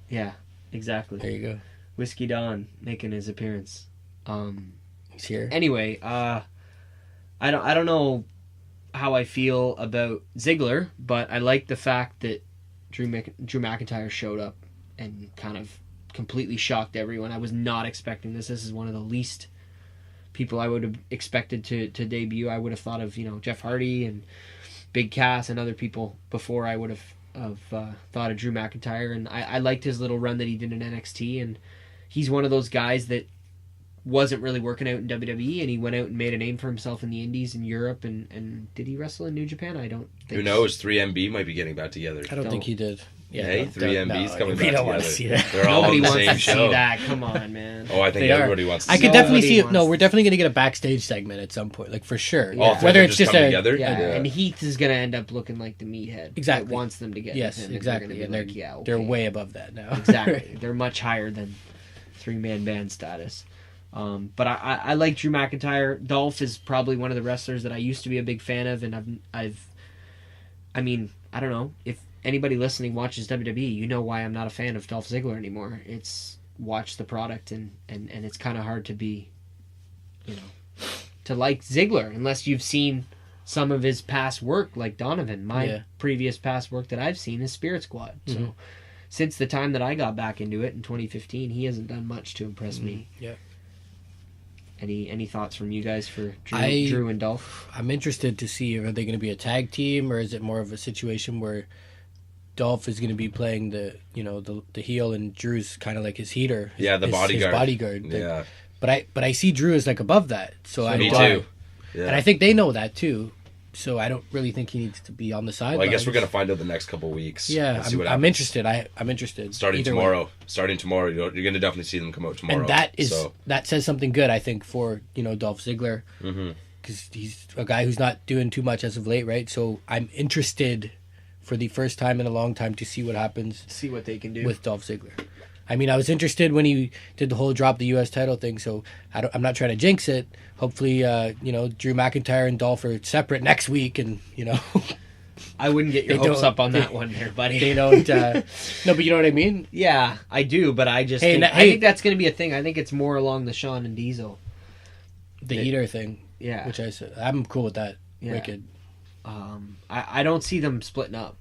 Yeah, exactly. There you go. Whiskey Don making his appearance. He's here. Anyway, I don't know how I feel about Ziggler, but I like the fact that Drew McIntyre showed up and kind of completely shocked everyone. I was not expecting this. This is one of the least people I would have expected to debut. I would have thought of, you know, Jeff Hardy and Big Cass and other people before I would have thought of Drew McIntyre. And I liked his little run that he did in NXT, and he's one of those guys that wasn't really working out in WWE, and he went out and made a name for himself in the Indies in Europe. And did he wrestle in New Japan? I don't think. Who knows? 3MB might be getting back together. I don't think he did. Yeah, hey, 3MB's coming back together. Want to see that. They're all on the same show. See that. Come on, man. Oh, I think everybody wants to see I could definitely see it. No, we're definitely going to get a backstage segment at some point, like for sure. Yeah. Whether it's just together. Yeah, and Heath is going to end up looking like the meathead. Exactly. That wants them to get yes, with him. Exactly. And they're way above that now. Exactly. They're much higher than 3-man band status. But I like Drew McIntyre. Dolph is probably one of the wrestlers that I used to be a big fan of, and I mean, I don't know, if anybody listening watches WWE, you know why I'm not a fan of Dolph Ziggler anymore. It's watch the product, and it's kind of hard to be, you know, to like Ziggler unless you've seen some of his past work, like Donovan. My previous past work that I've seen is Spirit Squad. Mm-hmm. So since the time that I got back into it in 2015, he hasn't done much to impress me. Yeah. Any thoughts from you guys for Drew and Dolph? I'm interested to see, are they going to be a tag team, or is it more of a situation where Dolph is going to be playing the heel, and Drew's kind of like his heater. The bodyguard. His bodyguard. Yeah. But I see Drew as like above that. Me too. Yeah. And I think they know that too. So I don't really think he needs to be on the sidelines. Well, I guess we're going to find out the next couple of weeks. Yeah, I'm interested. I'm interested. Starting tomorrow, you're going to definitely see them come out tomorrow. And that says something good, I think, for Dolph Ziggler, because he's a guy who's not doing too much as of late, right? So I'm interested for the first time in a long time to see what happens See what they can do. with Dolph Ziggler. I mean, I was interested when he did the whole drop the U.S. title thing, so I'm not trying to jinx it. Hopefully, Drew McIntyre and Dolph are separate next week, and, I wouldn't get your hopes up on that one there, buddy. they don't... no, but you know what I mean? Yeah, I do, but I just I think that's going to be a thing. I think it's more along the Shawn and Diesel. The heater thing. Yeah. Which I'm cool with that. Yeah. Wicked. I don't see them splitting up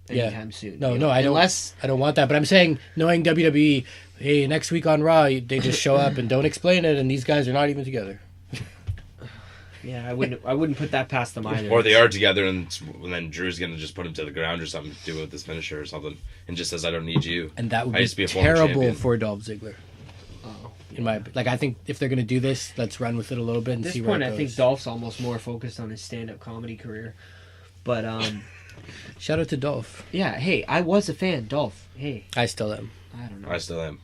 anytime soon. No, I don't want that. But I'm saying, knowing WWE, hey, next week on Raw, they just show up and don't explain it, and these guys are not even together. Yeah, I wouldn't put that past them either. Or they are together, and then Drew's gonna just put him to the ground or something, do it with this finisher or something, and just says, "I don't need you." And that would I used to be be a former terrible champion. for Dolph Ziggler. Oh, I think if they're gonna do this, let's run with it a little bit and At see this where point, it I goes. think Dolph's almost more focused on his stand-up comedy career. But Shout out to Dolph. yeah, hey, I was a fan, Dolph. Hey, I still am. I don't know. I still am.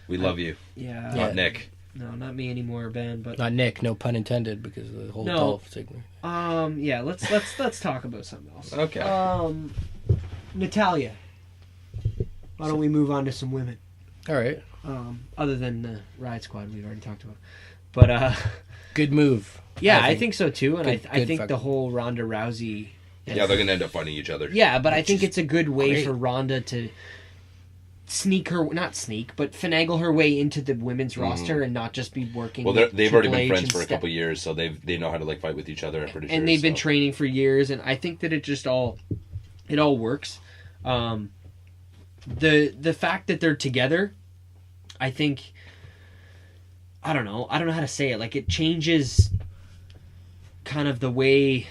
We love you, Yeah, not Nick. no, not me anymore, Ben. But Not Nick, no pun intended, because of the whole No. Dolph Ziggler. yeah, let's talk about something else. Okay. Natalia. Why don't we move on to some women? All right. Other than the Riot Squad we've already talked about. But Good move. yeah, I think so too, and Good- I good think the fucking- whole Ronda Rousey. Yeah, they're gonna end up fighting each other. Yeah, but I think is it's a good way great. for Ronda to not sneak, but finagle her way into the women's roster and not just be working. Well, with they've already Triple been H friends and for a Steph- couple years, so they know how to fight with each other. I'm pretty sure. and they've been so. training for years, and I think that it all works. The fact that they're together, I think, I don't know how to say it. Like, it changes kind of the way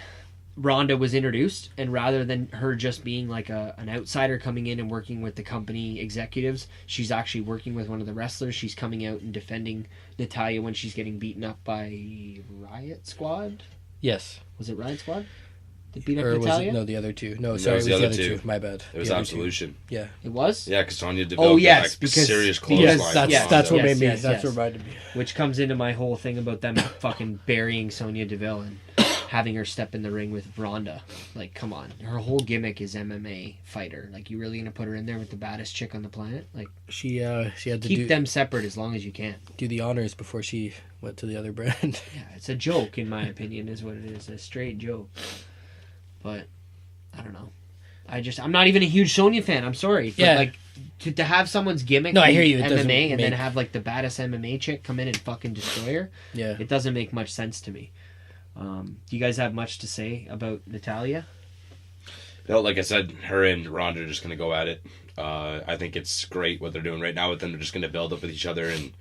Ronda was introduced, and rather than her just being like an outsider coming in and working with the company executives, she's actually working with one of the wrestlers. She's coming out and defending Natalia when she's getting beaten up by Riot Squad. Yes. Was it Riot Squad that beat up Or was Natalia? it, no, the other two. No, it sorry, was it the was the other other two. two. My bad. It was The other two. Absolution. Yeah. It was? Yeah, because Sonya Deville yes, got because- serious because- clothesline. That's what yes, made me. yes, That's yes. what reminded me. Which comes into my whole thing about them fucking burying Sonya Deville and having her step in the ring with Ronda. Like, come on. Her whole gimmick is MMA fighter. Like, you really gonna put her in there with the baddest chick on the planet? Like, She had to keep them separate as long as you can. do the honors before she went to the other brand. Yeah, it's a joke, in my opinion, is what it is. A straight joke. But, I don't know. I'm not even a huge Sonya fan. I'm sorry. But, Yeah. like, to have someone's gimmick No, I be hear you. It doesn't MMA and then make- have, like, the baddest MMA chick come in and fucking destroy her, Yeah. it doesn't make much sense to me. Do you guys have much to say about Natalia? No, like I said, her and Ronda are just going to go at it. I think it's great what they're doing right now with them. They're just going to build up with each other, and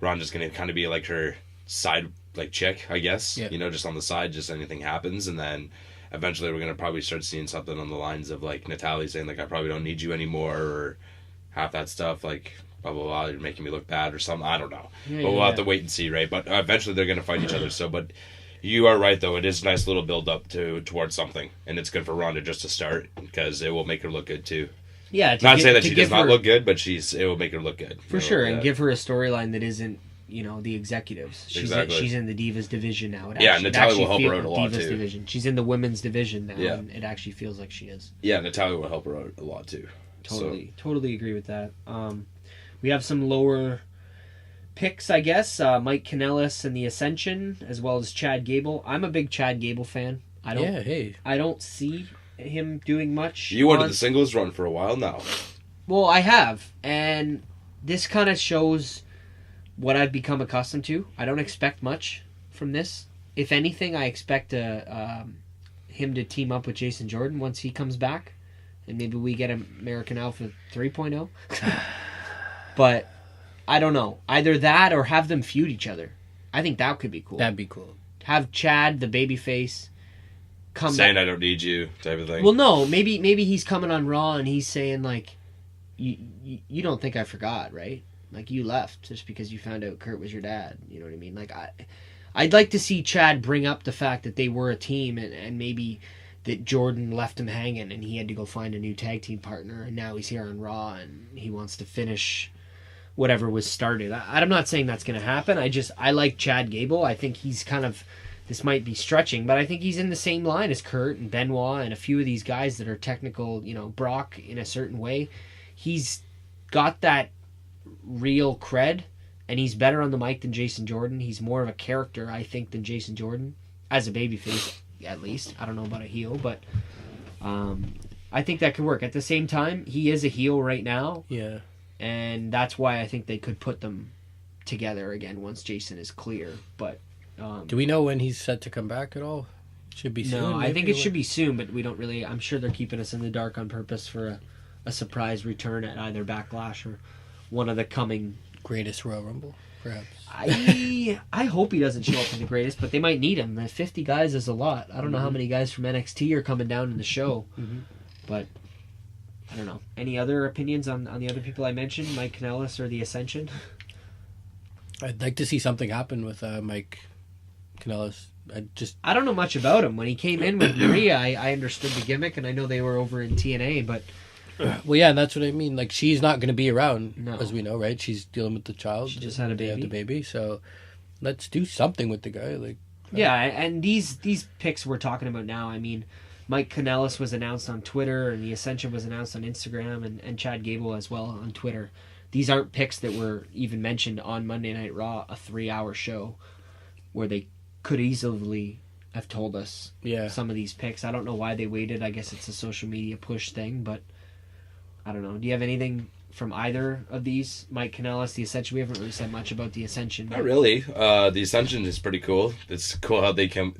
Ronda's going to kind of be like her side chick, I guess. Yeah. Just on the side, just anything happens, and then eventually we're going to probably start seeing something on the lines of like Natalia saying like, I probably don't need you anymore, or half that stuff, like blah blah blah, you're making me look bad or something. I don't know, but we'll have to wait and see, right? But eventually they're going to fight each other. So, but you are right though, it is a nice little build up towards something, and it's good for Ronda just to start because it will make her look good too. Yeah, Not saying that she does not look good, but it will make her look good for sure, and give her a storyline that isn't, the executives. Exactly. She's in the Divas division now. Natalia will help her out a lot, Divas too. division. She's in the women's division now, Yeah. and it actually feels like she is. Yeah, Natalia will help her out a lot too. Totally agree with that. We have some lower picks, I guess. Mike Kanellis and the Ascension, as well as Chad Gable. I'm a big Chad Gable fan. I don't see him doing much. You wanted the singles run for a while now. Well, I have, and this kind of shows what I've become accustomed to. I don't expect much from this. If anything, I expect him to team up with Jason Jordan once he comes back, and maybe we get American Alpha 3.0. But I don't know. Either that or have them feud each other. I think that could be cool. That'd be cool. Have Chad, the babyface, come saying back. I don't need you type of thing. Well, no, maybe he's coming on Raw and he's saying like, you don't think I forgot, right? Like, you left just because you found out Kurt was your dad. You know what I mean? Like, I'd like to see Chad bring up the fact that they were a team and maybe that Jordan left him hanging and he had to go find a new tag team partner, and now he's here on Raw and he wants to finish whatever was started. I'm not saying that's going to happen. I like Chad Gable. I think he's kind of this might be stretching, but I think he's in the same line as Kurt and Benoit and a few of these guys that are technical, Brock in a certain way. He's got that real cred, and he's better on the mic than Jason Jordan. He's more of a character, I think, than Jason Jordan, as a babyface, at least. I don't know about a heel, but I think that could work. At the same time, he is a heel right now. Yeah. And that's why I think they could put them together again once Jason is clear. But do we know when he's set to come back at all? Should be soon. No, I think it should be soon, but we don't really. I'm sure they're keeping us in the dark on purpose for a surprise return at either Backlash or one of the coming greatest Royal Rumble, perhaps. I hope he doesn't show up for the greatest, but they might need him. 50 guys is a lot. I don't know how many guys from NXT are coming down in the show, but I don't know. Any other opinions on the other people I mentioned, Mike Kanellis or the Ascension? I'd like to see something happen with Mike Kanellis. I don't know much about him. When he came in with Maria, I understood the gimmick, and I know they were over in TNA, but well, yeah, and that's what I mean. Like, she's not going to be around, No. as we know, right? She's dealing with the child. She just had a They baby. had the baby, so let's do something with the guy. Like, yeah, and these picks we're talking about now, I mean, Mike Kanellis was announced on Twitter, and the Ascension was announced on Instagram, and Chad Gable as well on Twitter. These aren't picks that were even mentioned on Monday Night Raw, a 3-hour show, where they could easily have told us some of these picks. I don't know why they waited. I guess it's a social media push thing, but I don't know. Do you have anything from either of these? Mike Kanellis, the Ascension. We haven't really said much about the Ascension. Not really. The Ascension is pretty cool. It's cool how they came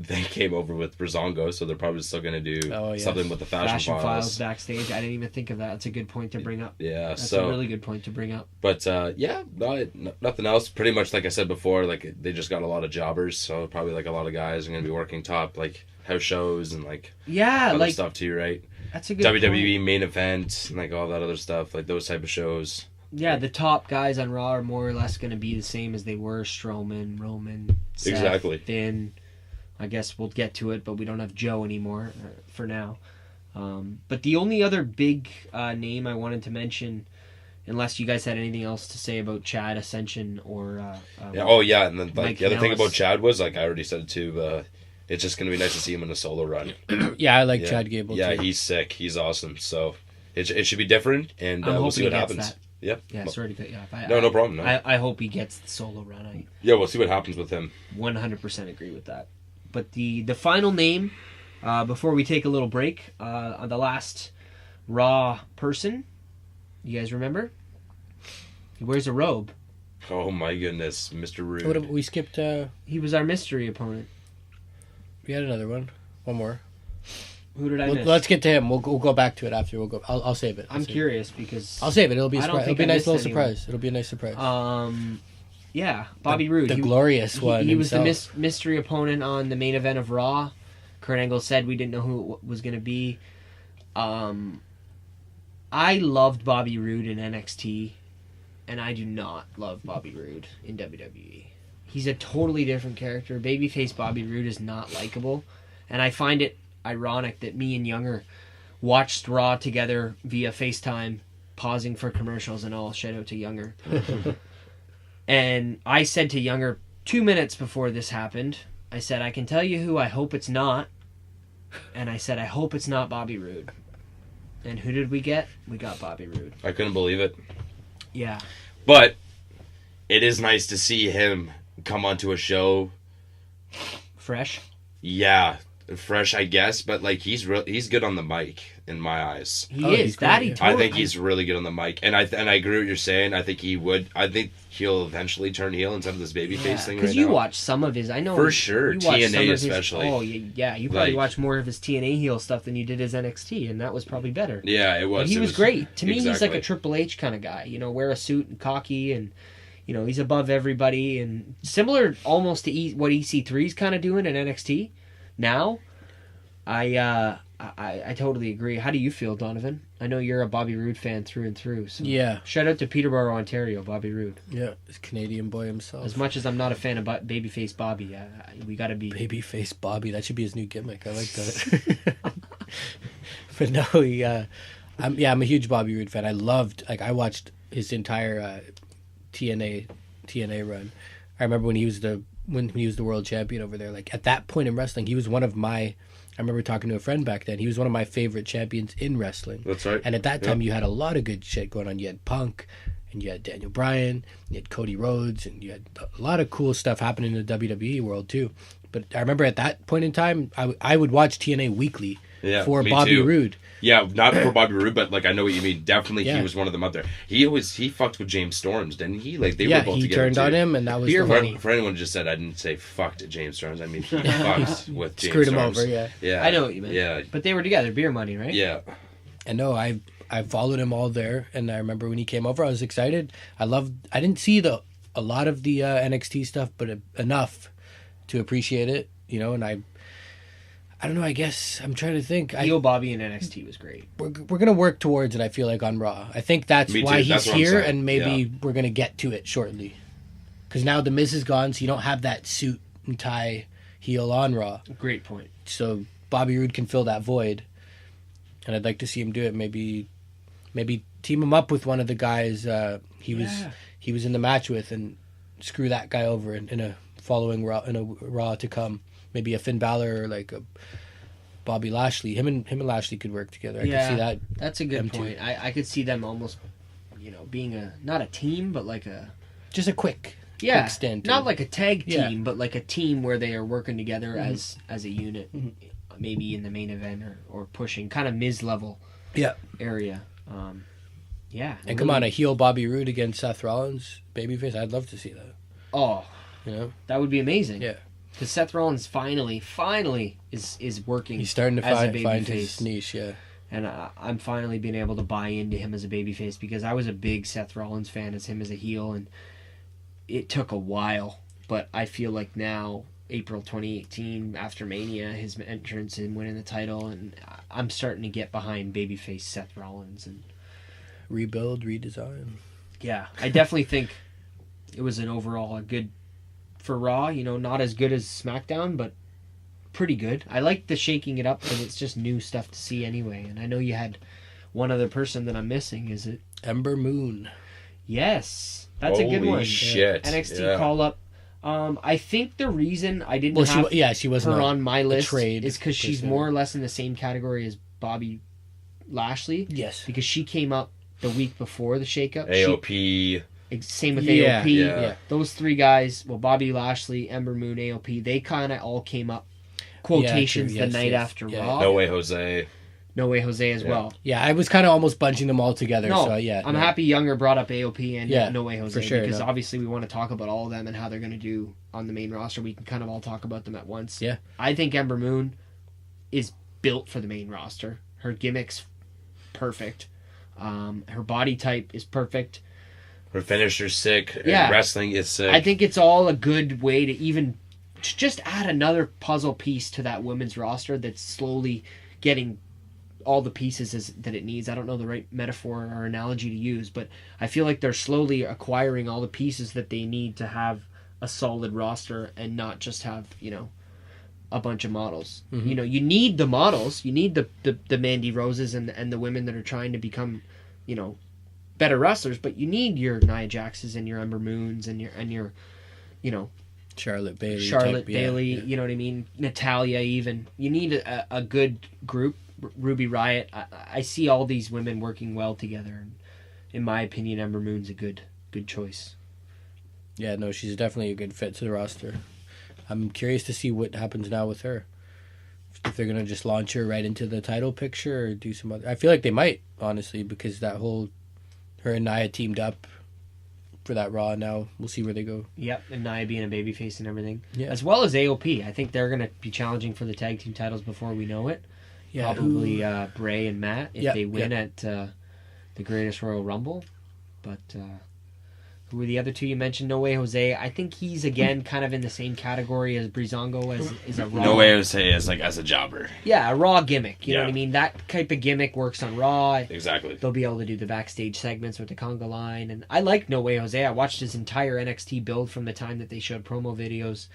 over with Brazongo, so they're probably still going to do something with the Fashion Files backstage. I didn't even think of that. That's a good point to bring up. Yeah, that's a really good point to bring up. But nothing else. Pretty much like I said before, like they just got a lot of jobbers, so probably like a lot of guys are going to be working top like house shows and like other stuff too, right? That's a good WWE point. main event, like all that other stuff, like those type of shows. Yeah, the top guys on Raw are more or less going to be the same as they were. Strowman, Roman, Seth, exactly. Finn. I guess we'll get to it, but we don't have Joe anymore for now. But the only other big name I wanted to mention, unless you guys had anything else to say about Chad Ascension or and then like Mike the other thing Kanellis. about Chad was like I already said it too. It's just going to be nice to see him in a solo run. I like Chad Gable too. Yeah, he's sick. He's awesome. So it should be different, and we'll see what happens. Yeah, sorry to cut you off. No problem. No. I hope he gets the solo run. We'll see what happens with him. 100% agree with that. But the final name, before we take a little break, the last Raw person, you guys remember? He wears a robe. Oh my goodness, Mr. Rude. We skipped. He was our mystery opponent. We had another one. One more. Who did I miss? Let's get to him. We'll go back to it after. I'll save it. I'm curious because I'll save it. It'll be a surprise. It'll be a nice little anyone. surprise. It'll be a nice surprise. Bobby Roode. The glorious one. He was the mystery opponent on the main event of Raw. Kurt Angle said we didn't know who it was going to be. I loved Bobby Roode in NXT, and I do not love Bobby Roode in WWE. He's a totally different character. Babyface Bobby Roode is not likable, and I find it ironic that me and Younger watched Raw together via FaceTime, pausing for commercials and all. Shout out to Younger. And I said to Younger 2 minutes before this happened, I said, I can tell you who I hope it's not. And I said, I hope it's not Bobby Roode. And who did we get? We got Bobby Roode. I couldn't believe it. Yeah. But it is nice to see him come onto a show. Fresh? Yeah. Fresh, I guess, but like he's good on the mic in my eyes. He is. That he I think he's really good on the mic, and I agree with what you're saying. I think he would. I think he'll eventually turn heel instead of this babyface thing. Because you watch some of his. I know for sure you watch TNA especially. You probably watched more of his TNA heel stuff than you did his NXT, and that was probably better. Yeah, it was. But he was great. To me, he's like a Triple H kind of guy. You know, wear a suit and cocky, and you know he's above everybody, and similar almost to what EC3's kind of doing in NXT now. I totally agree. How do you feel, Donovan? I know you're a Bobby Roode fan through and through. So yeah. Shout out to Peterborough, Ontario, Bobby Roode. Yeah, this Canadian boy himself. As much as I'm not a fan of Babyface Bobby, we got to be... Babyface Bobby. That should be his new gimmick. I like that. But no, I'm a huge Bobby Roode fan. I watched his entire TNA run. I remember when he was the when he was the world champion over there. Like, at that point in wrestling, he was one of my... I remember talking to a friend back then. He was one of my favorite champions in wrestling. That's right. And at that time, you had a lot of good shit going on. You had Punk, and you had Daniel Bryan, you had Cody Rhodes, and you had a lot of cool stuff happening in the WWE world, too. But I remember at that point in time, I would watch TNA weekly for Bobby Roode. Yeah, not for Bobby Roode, but like I know what you mean. Definitely, he was one of them out there. He fucked with James Storms, didn't he? Like they were both together. Yeah, he turned on him, and that was for anyone who just said I didn't say fucked James Storms. I mean, he fucked with James Screwed him Storms. over. Yeah. I know what you meant. Yeah, but they were together. Beer money, right? Yeah. And no, I followed him all there, and I remember when he came over, I was excited. I didn't see a lot of the NXT stuff, but enough to appreciate it, you know. And I don't know. I guess I'm trying to think. Heel Bobby in NXT was great. We're gonna work towards it. I feel like on Raw. I think that's why he's here, and maybe we're gonna get to it shortly. Because now the Miz is gone, so you don't have that suit and tie heel on Raw. Great point. So Bobby Roode can fill that void, and I'd like to see him do it. Maybe team him up with one of the guys he was in the match with, and screw that guy over in a following Raw to come. Maybe a Finn Balor or like a Bobby Lashley. Him and Lashley could work together. I could see that. That's a good point. I could see them almost, being not a team, but like just a quick stint. Not like a tag team, but like a team where they are working together as a unit, maybe in the main event or pushing kind of Miz level area. And really, come on, a heel Bobby Roode against Seth Rollins, babyface. I'd love to see that. Oh, that would be amazing. Yeah. Because Seth Rollins finally is working. He's starting to find his niche, And I'm finally being able to buy into him as a babyface because I was a big Seth Rollins fan as him as a heel, and it took a while. But I feel like now, April 2018, after Mania, his entrance and winning the title, and I'm starting to get behind babyface Seth Rollins. And rebuild, redesign. Yeah, I definitely think it was an overall a good... For Raw, not as good as SmackDown, but pretty good. I like the shaking it up, but it's just new stuff to see anyway. And I know you had one other person that I'm missing. Is it Ember Moon? Yes, that's a good one. Holy shit! NXT call up. I think the reason I didn't have she wasn't her on my list trade is because she's more or less in the same category as Bobby Lashley. Yes, because she came up the week before the shakeup. AOP. Same with AOP. Yeah. Those three guys, Bobby Lashley, Ember Moon, AOP, they kind of all came up quotations the night after Raw. No Way Jose. No Way Jose as well. Yeah, I was kind of almost bunching them all together. No, so I'm happy Younger brought up AOP and No Way Jose for sure, because obviously we want to talk about all of them and how they're going to do on the main roster. We can kind of all talk about them at once. Yeah. I think Ember Moon is built for the main roster. Her gimmick's perfect. Her body type is perfect. Her finisher's sick. Yeah. Wrestling is sick. I think it's all a good way to even just add another puzzle piece to that women's roster that's slowly getting all the pieces that it needs. I don't know the right metaphor or analogy to use, but I feel like they're slowly acquiring all the pieces that they need to have a solid roster and not just have, a bunch of models. Mm-hmm. You need the models. You need the Mandy Roses and the women that are trying to become, better wrestlers, but you need your Nia Jaxes and your Ember Moons and your Charlotte Bailey, you know what I mean, Natalia even. You need a good group. Ruby Riott. I see all these women working well together, and in my opinion, Ember Moon's a good choice. Yeah, no, she's definitely a good fit to the roster. I'm curious to see what happens now with her. If they're gonna just launch her right into the title picture or do some other. I feel like they might, honestly, because that whole her and Nia teamed up for that Raw. Now we'll see where they go. Yep, and Nia being a babyface and everything, as well as AOP. I think they're gonna be challenging for the tag team titles before we know it. Yeah, probably Bray and Matt if they win at the Greatest Royal Rumble. But who were the other two you mentioned? No Way Jose. I think he's again kind of in the same category as Breezango as a Raw. No Way Jose is like as a jobber. Yeah, a Raw gimmick. You know what I mean? That type of gimmick works on Raw. Exactly. They'll be able to do the backstage segments with the conga line, and I like No Way Jose. I watched his entire NXT build from the time that they showed promo videos,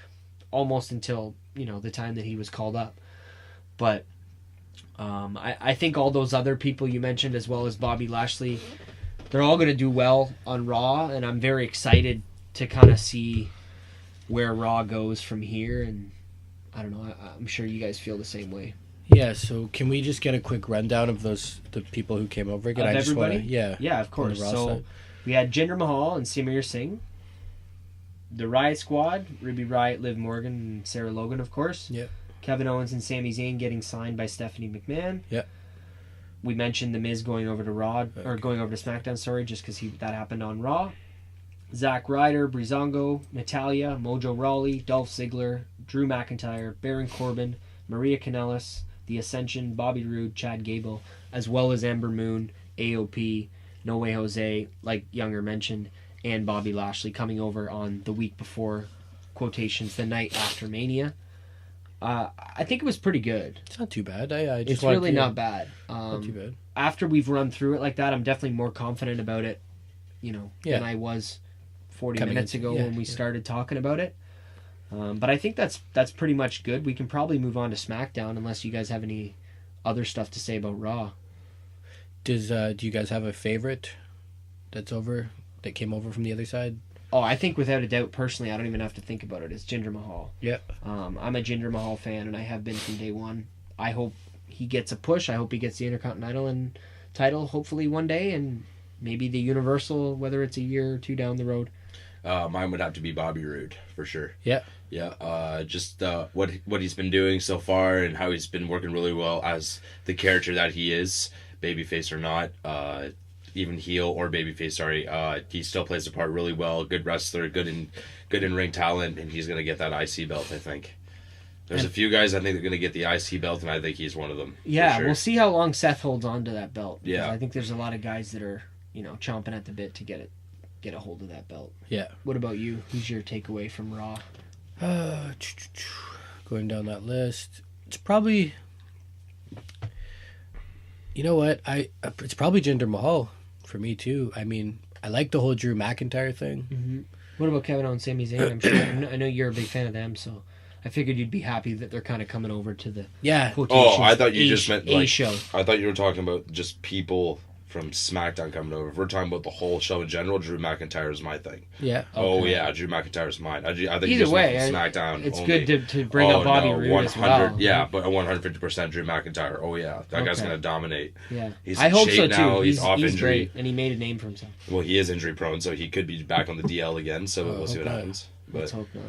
almost until the time that he was called up. But I think all those other people you mentioned, as well as Bobby Lashley, they're all going to do well on Raw, and I'm very excited to kind of see where Raw goes from here, and I don't know. I'm sure you guys feel the same way. Yeah, so can we just get a quick rundown of the people who came over again? Of I just everybody? wanna, Yeah, of course. on the Raw So side. we had Jinder Mahal and Samir Singh. The Riot Squad, Ruby Riott, Liv Morgan, and Sarah Logan, of course. Yep. Kevin Owens and Sami Zayn getting signed by Stephanie McMahon. Yep. We mentioned The Miz going over to Raw, or going over to SmackDown, sorry, just because that happened on Raw. Zack Ryder, Breezango, Natalya, Mojo Rawley, Dolph Ziggler, Drew McIntyre, Baron Corbin, Maria Kanellis, The Ascension, Bobby Roode, Chad Gable, as well as Ember Moon, AOP, No Way Jose, like Younger mentioned, and Bobby Lashley coming over on the week before, quotations, the night after Mania. I think it was pretty good. It's not too bad. I just It's really not bad. Not too bad. After we've run through it like that, I'm definitely more confident about it, than I was 40 minutes ago when we started talking about it. But I think that's pretty much good. We can probably move on to SmackDown unless you guys have any other stuff to say about Raw. Do you guys have a favorite that came over from the other side? Oh, I think without a doubt, personally, I don't even have to think about it. It's Jinder Mahal. Yeah. I'm a Jinder Mahal fan, and I have been from day one. I hope he gets a push. I hope he gets the Intercontinental and title, hopefully one day, and maybe the Universal, whether it's a year or two down the road. Mine would have to be Bobby Roode for sure. Yeah. Yeah. Just what he's been doing so far and how he's been working really well as the character that he is, babyface or not. Even heel or babyface, sorry, he still plays the part really well. Good wrestler, good in ring talent, and he's gonna get that IC belt. I think there's a few guys I think they're gonna get the IC belt, and I think he's one of them. Yeah, sure. We'll see how long Seth holds on to that belt. Yeah, I think there's a lot of guys that are chomping at the bit to get a hold of that belt. Yeah. What about you? Who's your takeaway from Raw? Going down that list, it's probably. You know what? It's probably Jinder Mahal. For me too. I mean, I like the whole Drew McIntyre thing. Mm-hmm. What about Kevin Owens, Sami Zayn? I'm sure. I know you're a big fan of them, so I figured you'd be happy that they're kind of coming over to the Oh, I thought you just meant a show. I thought you were talking about just people from SmackDown coming over. If we're talking about the whole show in general, Drew McIntyre is my thing. Yeah. Okay. Oh yeah, Drew McIntyre is mine. I think either way, SmackDown. It's only. good to bring up Bobby Roode as well. Yeah, but 150% Drew McIntyre. Oh yeah, that guy's gonna dominate. Yeah, he's I hope shape so now. too. He's off injury, great, and he made a name for himself. Well, he is injury prone, so he could be back on the DL again. So we'll see what happens. Let's hope not.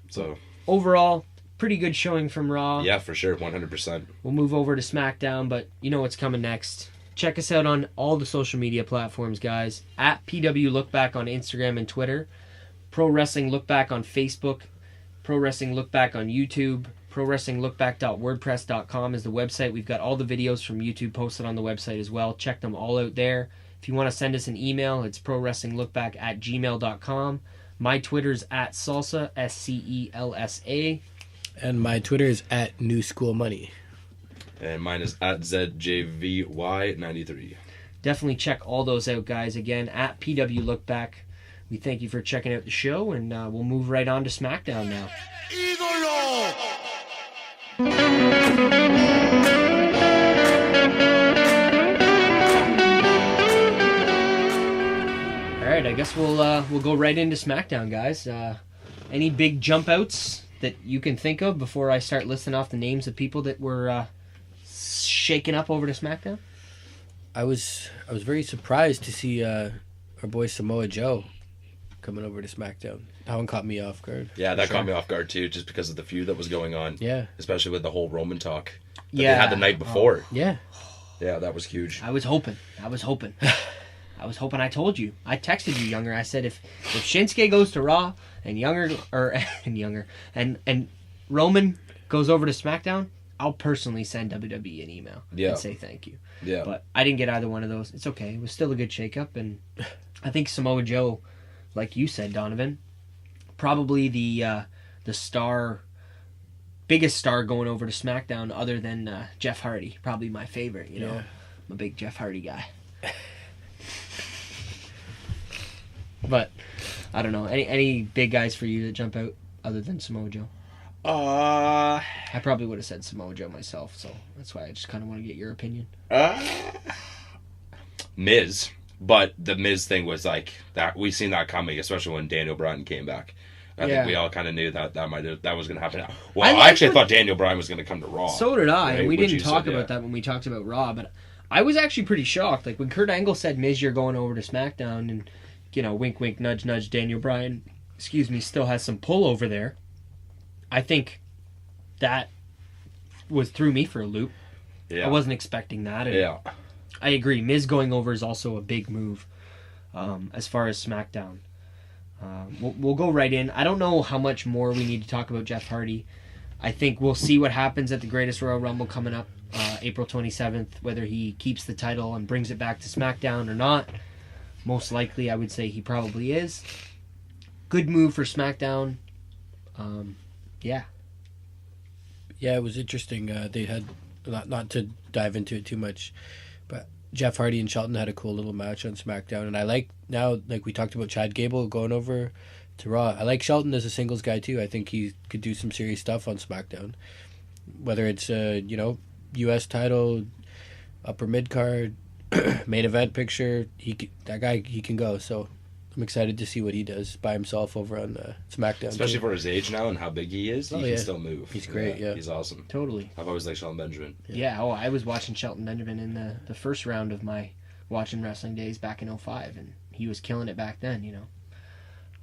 So overall, pretty good showing from Raw. Yeah, for sure, 100%. We'll move over to SmackDown, but you know what's coming next. Check us out on all the social media platforms, guys. At PW LookBack on Instagram and Twitter. Pro Wrestling LookBack on Facebook. Pro Wrestling LookBack on YouTube. ProWrestlingLookBack.wordpress.com is the website. We've got all the videos from YouTube posted on the website as well. Check them all out there. If you want to send us an email, it's ProWrestlingLookBack@gmail.com. My Twitter's at Salsa, SCELSA. And my Twitter is at New School Money. And mine is at ZJVY93. Definitely check all those out, guys. Again, at PW Lookback. We thank you for checking out the show, and we'll move right on to SmackDown now. All right, I guess we'll go right into SmackDown, guys. Any big jump outs that you can think of before I start listing off the names of people that were shaken up over to SmackDown? I was very surprised to see our boy Samoa Joe coming over to SmackDown. That one caught me off guard. Yeah, that caught me off guard too, just because of the feud that was going on. Yeah. Especially with the whole Roman talk that they had the night before. Yeah. Yeah, that was huge. I was hoping. I told you. I texted you, Younger. I said if Shinsuke goes to Raw and and Roman goes over to SmackDown, I'll personally send WWE an email and say thank you. Yeah. But I didn't get either one of those. It's okay. It was still a good shakeup, and I think Samoa Joe, like you said, Donovan, probably the biggest star going over to SmackDown other than Jeff Hardy. Probably my favorite, you know. Yeah. I'm a big Jeff Hardy guy. But I don't know. Any big guys for you that jump out other than Samoa Joe? I probably would have said Samoa Joe myself, so that's why I just kind of want to get your opinion. Miz, but the Miz thing was like that. We seen that coming, especially when Daniel Bryan came back. I Yeah. think we all kind of knew that was going to happen. I Well, I like actually what- thought Daniel Bryan was going to come to Raw. So did I. Right? We Which didn't you talk said, about that when we talked about Raw, but I was actually pretty shocked. Like when Kurt Angle said, "Miz, you're going over to SmackDown," and wink, wink, nudge, nudge. Daniel Bryan, still has some pull over there. I think that threw me for a loop. Yeah. I wasn't expecting that. And Yeah. I agree. Miz going over is also a big move as far as SmackDown. We'll go right in. I don't know how much more we need to talk about Jeff Hardy. I think we'll see what happens at the Greatest Royal Rumble coming up April 27th, whether he keeps the title and brings it back to SmackDown or not. Most likely, I would say he probably is. Good move for SmackDown. Yeah. Yeah, it was interesting. They had, not to dive into it too much, but Jeff Hardy and Shelton had a cool little match on SmackDown. And I like, now, like we talked about Chad Gable going over to Raw, I like Shelton as a singles guy too. I think he could do some serious stuff on SmackDown. Whether it's, U.S. title, upper mid-card, main event picture, he can go. So I'm excited to see what he does by himself over on SmackDown. Especially too. for his age now and how big he is, he can still move. He's great, yeah. He's awesome. Totally. I've always liked Shelton Benjamin. Yeah, I was watching Shelton Benjamin in the first round of my watching wrestling days back in 05, and he was killing it back then,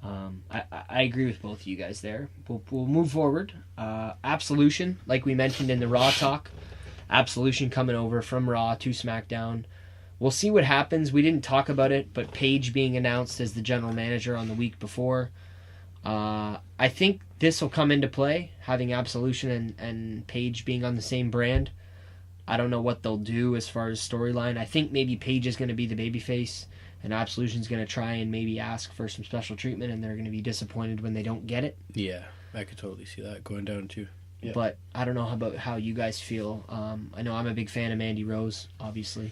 I agree with both of you guys there. We'll move forward. Absolution, like we mentioned in the Raw talk, Absolution coming over from Raw to SmackDown. We'll see what happens. We didn't talk about it, but Paige being announced as the general manager on the week before. I think this will come into play, having Absolution and Paige being on the same brand. I don't know what they'll do as far as storyline. I think maybe Paige is going to be the babyface, and Absolution's going to try and maybe ask for some special treatment, and they're going to be disappointed when they don't get it. Yeah, I could totally see that going down too. Yeah. But I don't know about how you guys feel. I know I'm a big fan of Mandy Rose, obviously.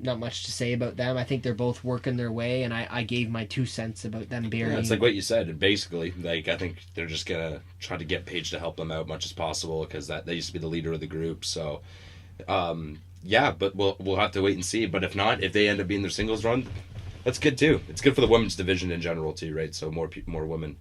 Not much to say about them. I think they're both working their way, and I gave my 2 cents about them burying. Yeah, it's like what you said. Basically, I think they're just gonna try to get Paige to help them out much as possible because they used to be the leader of the group. So, yeah, but we'll have to wait and see. But if not, if they end up being their singles run, that's good too. It's good for the women's division in general too, right? So more women.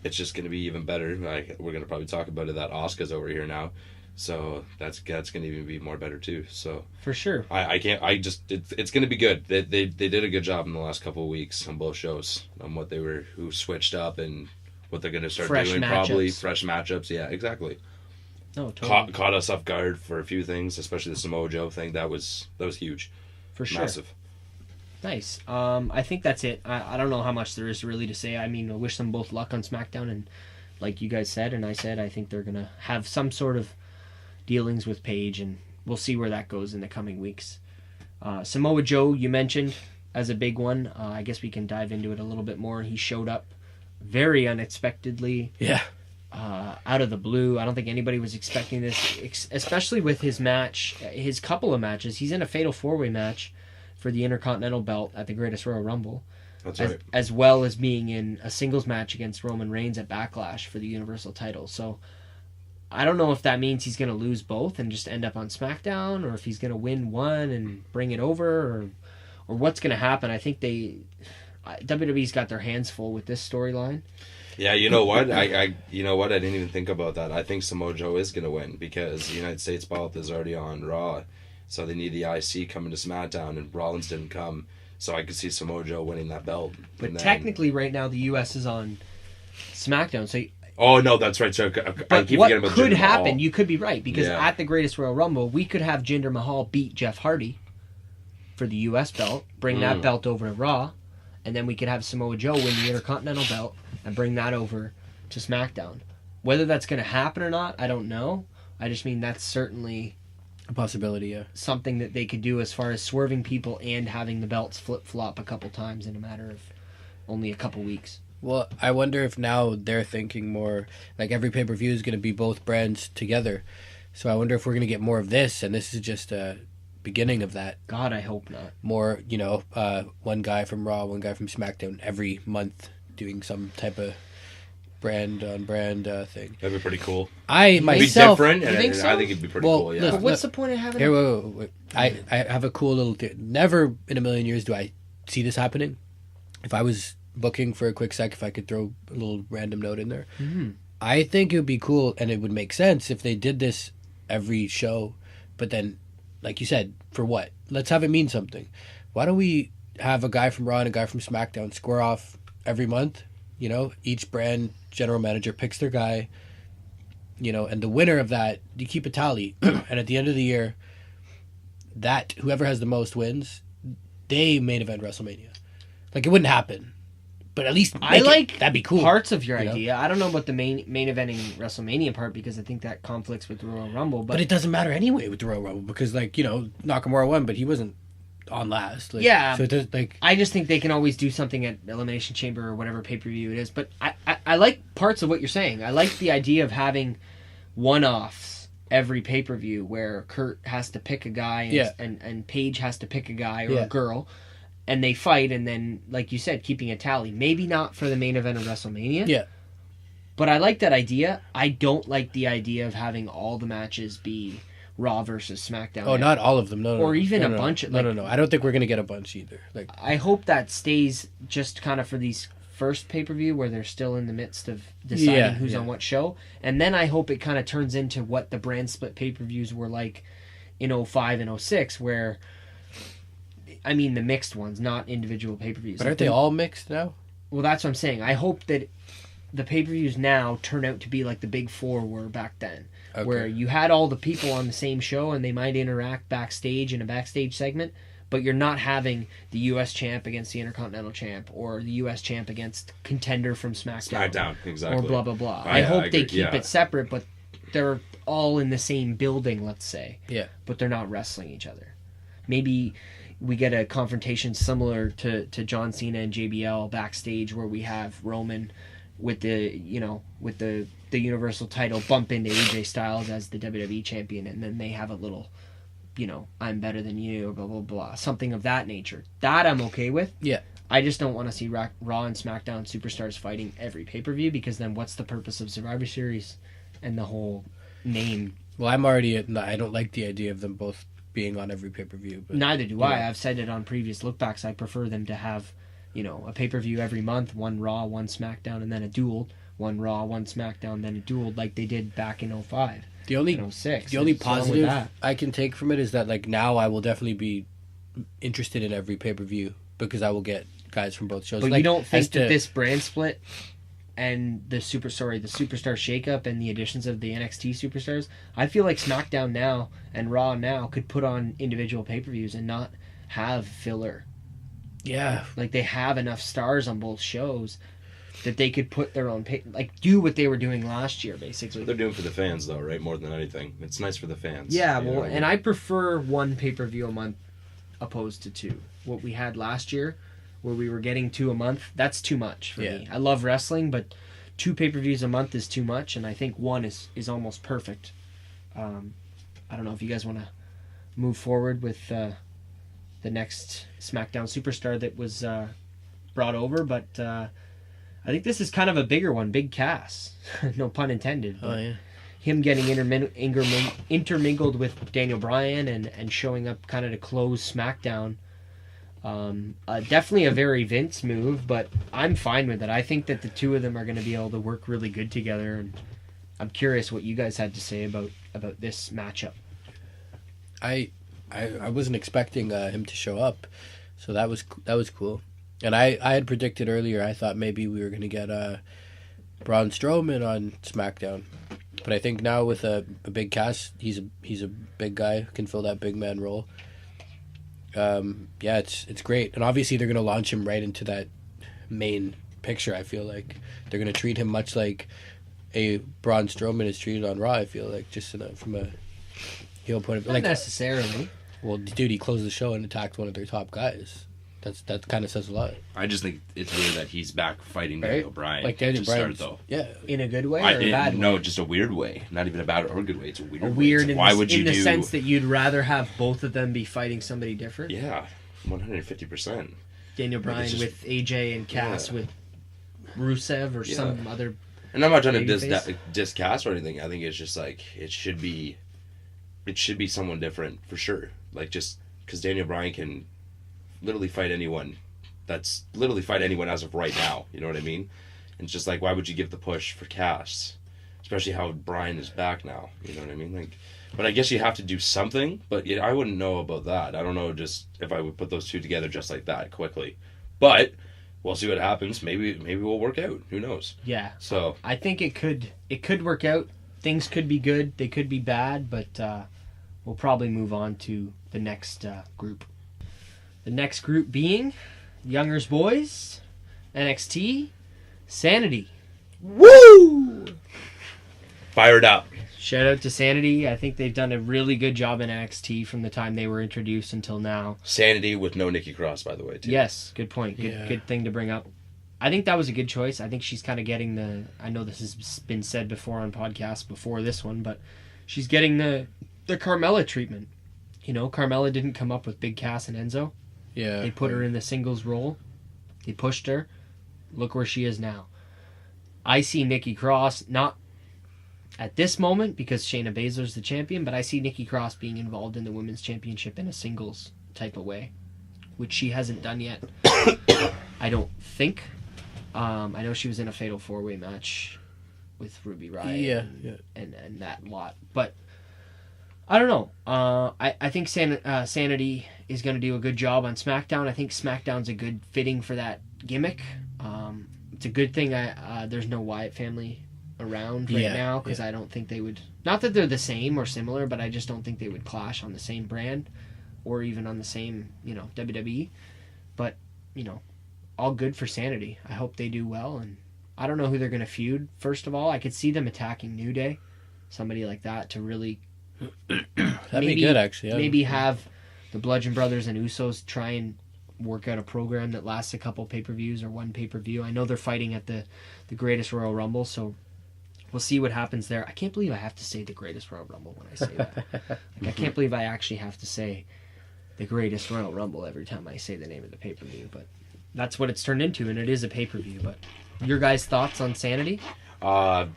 It's just gonna be even better. We're gonna probably talk about it that Asuka's over here now. So that's going to even be more better too. So for sure, it's going to be good. They did a good job in the last couple of weeks on both shows on what who switched up and what they're going to start doing. Probably fresh matchups. Yeah, exactly. No, totally. Caught us off guard for a few things, especially the Samoa Joe thing. That was huge. For sure. Massive. Nice. I think that's it. I don't know how much there is really to say. I mean, I wish them both luck on SmackDown, and like you guys said, and I said, I think they're going to have some sort of dealings with Paige, and we'll see where that goes in the coming weeks. Samoa Joe, you mentioned as a big one. I guess we can dive into it a little bit more. He showed up very unexpectedly. Yeah. Out of the blue. I don't think anybody was expecting this, especially with his match, his couple of matches. He's in a Fatal 4-Way match for the Intercontinental belt at the Greatest Royal Rumble. That's right. As well as being in a singles match against Roman Reigns at Backlash for the Universal title. So I don't know if that means he's going to lose both and just end up on SmackDown, or if he's going to win one and bring it over, or what's going to happen. I think WWE's got their hands full with this storyline. Yeah, you know what? I didn't even think about that. I think Samoa Joe is going to win because the United States belt is already on Raw, so they need the IC coming to SmackDown, and Rollins didn't come, so I could see Samoa Joe winning that belt. But technically, right now the U.S. is on SmackDown, so. Oh, no, that's right. So I keep what forgetting about could Jinder happen, Mahal. you could be right, because at the Greatest Royal Rumble, we could have Jinder Mahal beat Jeff Hardy for the U.S. belt, bring that belt over to Raw, and then we could have Samoa Joe win the Intercontinental belt and bring that over to SmackDown. Whether that's going to happen or not, I don't know. I just mean that's certainly a possibility, yeah. Something that they could do as far as swerving people and having the belts flip-flop a couple times in a matter of only a couple weeks. Well, I wonder if now they're thinking more, like every pay-per-view is going to be both brands together. So I wonder if we're going to get more of this, and this is just a beginning of that. God, I hope not. More, one guy from Raw, one guy from SmackDown every month doing some type of brand-on-brand thing. That'd be pretty cool. I myself... It'd be different, you think so? I think it'd be pretty cool, yeah. But what's the point of having... Here, wait. I have a cool little... Never in a million years do I see this happening. If I was booking for a quick sec, if I could throw a little random note in there. Mm-hmm. I think it would be cool, and it would make sense if they did this every show, but then, like you said, for what? Let's have it mean something. Why don't we have a guy from Raw and a guy from SmackDown square off every month? You know, each brand general manager picks their guy, you know, and the winner of that, you keep a tally. And at the end of the year, that whoever has the most wins, they main event WrestleMania. Like, it wouldn't happen, but at least I like that'd be cool. Parts of your you know? idea. I don't know about the main eventing WrestleMania part because I think that conflicts with the Royal Rumble. But it doesn't matter anyway with the Royal Rumble because, like, you know, Nakamura won, but he wasn't on last. Like, yeah. So it does, like, I just think they can always do something at Elimination Chamber or whatever pay-per-view it is. But I like parts of what you're saying. I like the idea of having one-offs every pay-per-view where Kurt has to pick a guy and Paige has to pick a guy or a girl. And they fight, and then, like you said, keeping a tally. Maybe not for the main event of WrestleMania. Yeah. But I like that idea. I don't like the idea of having all the matches be Raw versus SmackDown. Oh, not all of them. No. Or even a bunch of... No. I don't think we're going to get a bunch either. Like, I hope that stays just kind of for these first pay-per-view where they're still in the midst of deciding who's on what show. And then I hope it kind of turns into what the brand split pay-per-views were like in 05 and 06, where... I mean the mixed ones, not individual pay-per-views. But aren't they all mixed now? Well, that's what I'm saying. I hope that the pay-per-views now turn out to be like the big four were back then. Okay. Where you had all the people on the same show and they might interact backstage in a backstage segment, but you're not having the U.S. champ against the Intercontinental champ or the U.S. champ against contender from SmackDown. Exactly. Or blah, blah, blah. I hope they keep it separate, but they're all in the same building, let's say. Yeah. But they're not wrestling each other. Maybe... we get a confrontation similar to John Cena and JBL backstage where we have Roman with the Universal title bump into AJ Styles as the WWE champion, and then they have a little, I'm better than you, blah, blah, blah. Something of that nature. That I'm okay with. Yeah. I just don't want to see Raw and SmackDown superstars fighting every pay-per-view because then what's the purpose of Survivor Series and the whole name? Well, I don't like the idea of them both being on every pay-per-view. But, neither do I. I've said it on previous lookbacks. I prefer them to have, a pay-per-view every month, one Raw, one SmackDown, and then a duel. One Raw, one SmackDown, then a duel like they did back in 05. The only 06. The only positive I can take from it is that, like, now I will definitely be interested in every pay-per-view because I will get guys from both shows. But like, you don't think that this brand split and the Superstar shakeup and the additions of the NXT superstars, I feel like SmackDown now and Raw now could put on individual pay-per-views and not have filler. Yeah. Like, they have enough stars on both shows that they could put their own do what they were doing last year, basically. They're doing for the fans, though, right? More than anything. It's nice for the fans. Yeah, well, and I prefer one pay-per-view a month opposed to two. What we had last year, where we were getting 2 a month, that's too much for me. I love wrestling, but 2 pay-per-views a month is too much, and I think one is almost perfect. I don't know if you guys want to move forward with the next SmackDown superstar that was brought over, but I think this is kind of a bigger one, big Cass. No pun intended. Oh, yeah. Him getting intermingled with Daniel Bryan and showing up kind of to close SmackDown. Definitely a very Vince move, but I'm fine with it. I think that the two of them are going to be able to work really good together, and I'm curious what you guys had to say about this matchup. I wasn't expecting him to show up, so that was cool. And I had predicted earlier, I thought maybe we were going to get Braun Strowman on SmackDown, but I think now with a big cast, he's a big guy, can fill that big man role. It's great, and obviously they're going to launch him right into that main picture. I feel like they're going to treat him much like a Braun Strowman is treated on Raw. I feel like just from a heel point of view, not necessarily. Well, dude, he closed the show and attacked one of their top guys. That kind of says a lot. I just think it's weird that he's back fighting Daniel Bryan. Like Daniel Bryan, though. Yeah, in a good way or a bad way? No, just a weird way. Not even a bad or good way. It's a weird way. Why would you in the sense that you'd rather have both of them be fighting somebody different? Yeah, 150%. Daniel Bryan with AJ and Cass with Rusev or some other. And I'm not trying to diss Cass or anything. I think it's just like it should be someone different for sure. Like just because Daniel Bryan can literally fight anyone that's literally fight anyone as of right now. You know what I mean? And it's just like, why would you give the push for Cass? Especially how Brian is back now. You know what I mean? Like, but I guess you have to do something. But yeah, I wouldn't know about that. I don't know just if I would put those two together just like that quickly. But we'll see what happens. Maybe we'll work out. Who knows? Yeah. So I think it could work out. Things could be good. They could be bad. But we'll probably move on to the next group. The next group being Youngers Boys, NXT, Sanity. Woo! fired up. Shout out to Sanity. I think they've done a really good job in NXT from the time they were introduced until now. Sanity with no Nikki Cross, by the way, too. Yes, good point. Good thing to bring up. I think that was a good choice. I think she's kind of getting the... I know this has been said before on podcasts before this one, but she's getting the Carmella treatment. You know, Carmella didn't come up with Big Cass and Enzo. Yeah. They put her in the singles role. They pushed her. Look where she is now. I see Nikki Cross, not at this moment because Shayna Baszler's the champion, but I see Nikki Cross being involved in the Women's Championship in a singles type of way, which she hasn't done yet. I don't think. I know she was in a Fatal 4-Way match with Ruby Riott and that lot. But I don't know. I think Sanity is going to do a good job on SmackDown. I think SmackDown's a good fitting for that gimmick. It's a good thing there's no Wyatt family around right now because I don't think they would... Not that they're the same or similar, but I just don't think they would clash on the same brand or even on the same, WWE. But, all good for Sanity. I hope they do well, and I don't know who they're going to feud, first of all. I could see them attacking New Day, somebody like that, to really... That'd be good, actually. Maybe have the Bludgeon Brothers and Usos try and work out a program that lasts a couple pay-per-views or one pay-per-view. I know they're fighting at the Greatest Royal Rumble, so we'll see what happens there. I can't believe I have to say the Greatest Royal Rumble when I say that. I can't believe I actually have to say the Greatest Royal Rumble every time I say the name of the pay-per-view, but that's what it's turned into, and it is a pay-per-view. But your guys' thoughts on Sanity?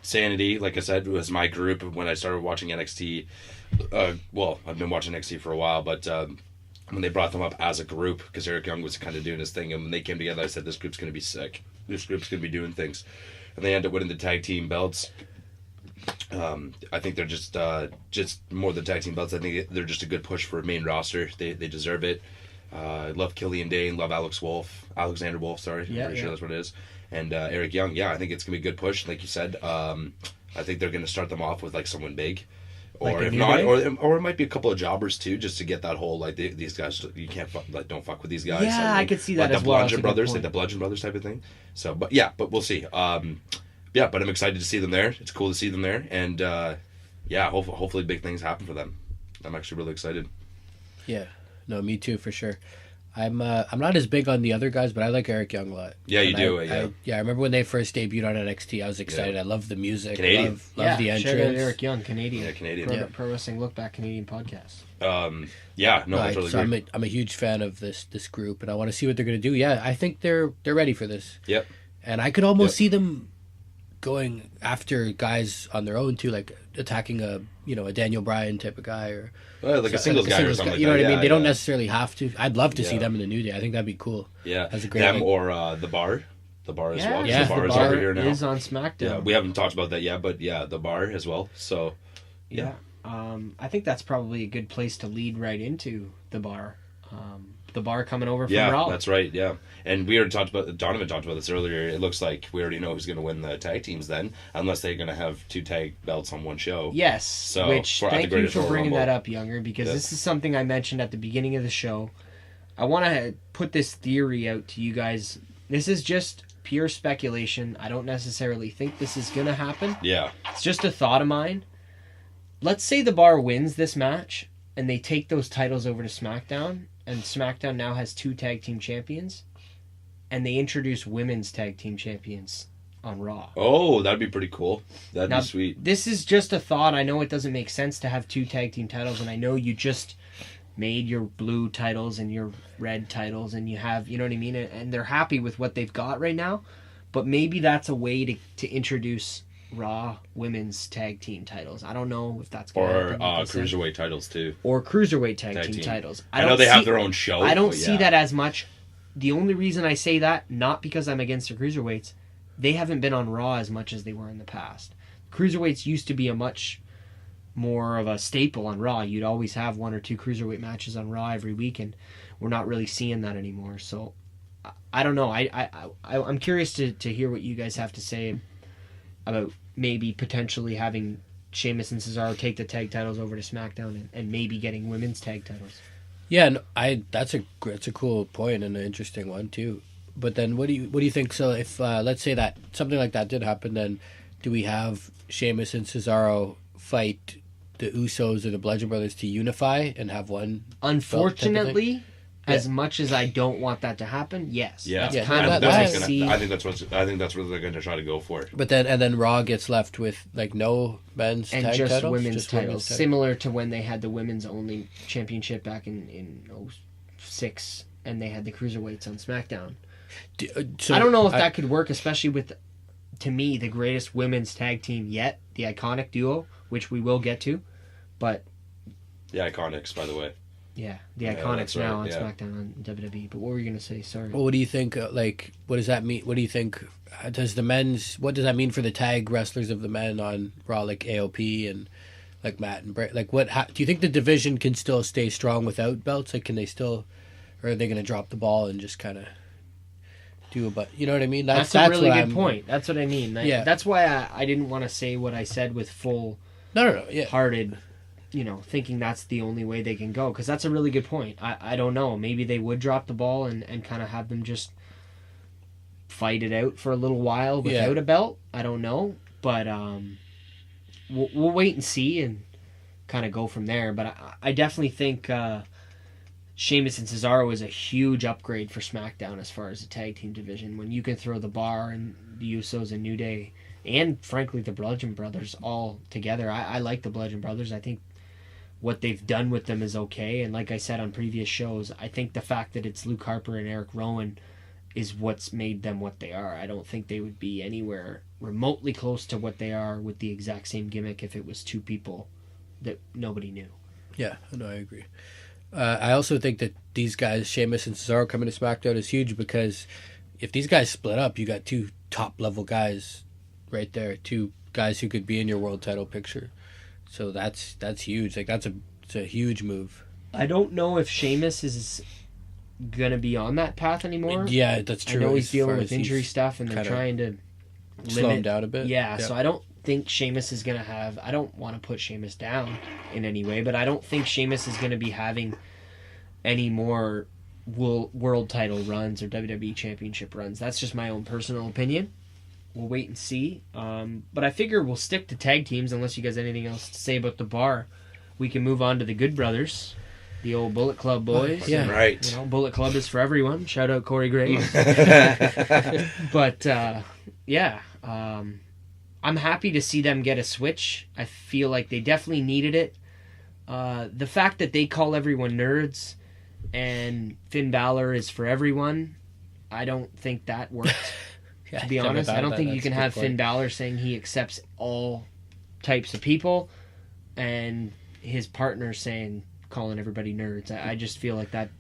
Sanity, like I said, was my group when I started watching NXT. Well, I've been watching NXT for a while, but when they brought them up as a group, because Eric Young was kind of doing his thing, and when they came together, I said, this group's going to be sick. This group's going to be doing things. And they end up winning the tag team belts. I think they're just more than tag team belts. I think they're just a good push for a main roster. They deserve it. I love Killian Dane, love Alexander Wolf, sorry. I'm pretty sure that's what it is. And Eric Young, I think it's going to be a good push. Like you said, I think they're going to start them off with like someone big. Or like if not, or it might be a couple of jobbers too, just to get that whole like these guys you can't don't fuck with these guys. Yeah, and, I could see that like as well. The Bludgeon Brothers type of thing. So, but we'll see. But I'm excited to see them there. It's cool to see them there, and hopefully big things happen for them. I'm actually really excited. Yeah, no, me too for sure. I'm not as big on the other guys, but I like Eric Young a lot. Yeah, you do. I remember when they first debuted on NXT. I was excited. I love the music. Canadian. Love the entrance. Shout out Eric Young, Canadian. Yeah, Canadian. Pro Wrestling LookBack Canadian podcast. I'm a huge fan of this group, and I want to see what they're going to do. Yeah, I think they're ready for this. Yep. And I could almost see them going after guys on their own too, like attacking a Daniel Bryan type of guy or like a singles guy or something. You know what I mean? They don't necessarily have to. I'd love to see them in the New Day. I think that'd be cool. Yeah, that's a great them or the Bar. The Bar as well. Yeah, the Bar is over here now. Is on SmackDown. Yeah, we haven't talked about that yet, but the Bar as well. So yeah. I think that's probably a good place to lead right into the Bar. The Bar coming over from Raw. Yeah, that's right, yeah. And we already Donovan talked about this earlier. It looks like we already know who's going to win the tag teams then, unless they're going to have 2 tag belts on one show. Yes, so, thank you for bringing that up, Younger, because this is something I mentioned at the beginning of the show. I want to put this theory out to you guys. This is just pure speculation. I don't necessarily think this is going to happen. Yeah. It's just a thought of mine. Let's say the Bar wins this match, and they take those titles over to SmackDown, and SmackDown now has 2 tag team champions, and they introduce women's tag team champions on Raw. Oh, that'd be pretty cool. That'd be sweet. This is just a thought. I know it doesn't make sense to have 2 tag team titles, and I know you just made your blue titles and your red titles, and you have, you know what I mean, and they're happy with what they've got right now, but maybe that's a way to introduce Raw women's tag team titles. I don't know if that's going to happen. Or cruiserweight titles too. Or cruiserweight tag team titles. I know they have their own show. I don't see that as much the only reason I say that, not because I'm against the cruiserweights, they haven't been on Raw as much as they were in the past. Cruiserweights used to be a much more of a staple on Raw. You'd always have 1 or 2 cruiserweight matches on Raw every week, and we're not really seeing that anymore. So I don't know. I'm curious to hear what you guys have to say about maybe potentially having Sheamus and Cesaro take the tag titles over to SmackDown and maybe getting women's tag titles. Yeah, no, that's a cool point and an interesting one too. But then, what do you think? So, if let's say that something like that did happen, then do we have Sheamus and Cesaro fight the Usos or the Bludgeon Brothers to unify and have one? Unfortunately, as much as I don't want that to happen, yes. Yeah, that's kind of what I see. I think that's what they're going to try to go for. But then Raw gets left with like no men's and tag just titles, women's titles, similar to when they had the women's only championship back in 06, and they had the cruiserweights on SmackDown. So I don't know if that could work, especially with, to me, the greatest women's tag team yet, the Iconic Duo, which we will get to, but the Iconics, by the way. Yeah, the Iconics now on SmackDown on WWE. But what were you going to say? Sorry. Well, what do you think? What does that mean? What do you think? What does that mean for the tag wrestlers of the men on Raw, like AOP and like Matt and Bray? Like, do you think the division can still stay strong without belts? Like, can they still, or are they going to drop the ball and just kind of do you know what I mean? That's a really good point. That's what I mean. Yeah. That's why I didn't want to say what I said with full hearted, thinking that's the only way they can go. Because that's a really good point. I don't know. Maybe they would drop the ball and kind of have them just fight it out for a little while without a belt. I don't know. But we'll wait and see and kind of go from there. But I definitely think Sheamus and Cesaro is a huge upgrade for SmackDown as far as the tag team division. When you can throw the Bar and the Usos and New Day and, frankly, the Bludgeon Brothers all together. I like the Bludgeon Brothers. I think what they've done with them is okay. And like I said on previous shows, I think the fact that it's Luke Harper and Eric Rowan is what's made them what they are. I don't think they would be anywhere remotely close to what they are with the exact same gimmick if it was 2 people that nobody knew. Yeah, no, I agree. I also think that these guys, Sheamus and Cesaro, coming to SmackDown is huge because if these guys split up, you got 2 top-level guys right there, 2 guys who could be in your world title picture. So that's huge. Like it's a huge move. I don't know if Sheamus is gonna be on that path anymore. Yeah, that's true. I know he's dealing with injury stuff, and they're trying to slow him down a bit. Yeah, so I don't think Sheamus is gonna have. I don't want to put Sheamus down in any way, but I don't think Sheamus is gonna be having any more world title runs or WWE Championship runs. That's just my own personal opinion. We'll wait and see. But I figure we'll stick to tag teams unless you guys have anything else to say about the Bar. We can move on to the Good Brothers, the old Bullet Club boys. Yeah, right. Bullet Club is for everyone. Shout out Corey Graves. But I'm happy to see them get a switch. I feel like they definitely needed it. The fact that they call everyone nerds and Finn Balor is for everyone, I don't think that worked. To be honest, I don't think you can have Finn Balor saying he accepts all types of people and his partner calling everybody nerds. I just feel like that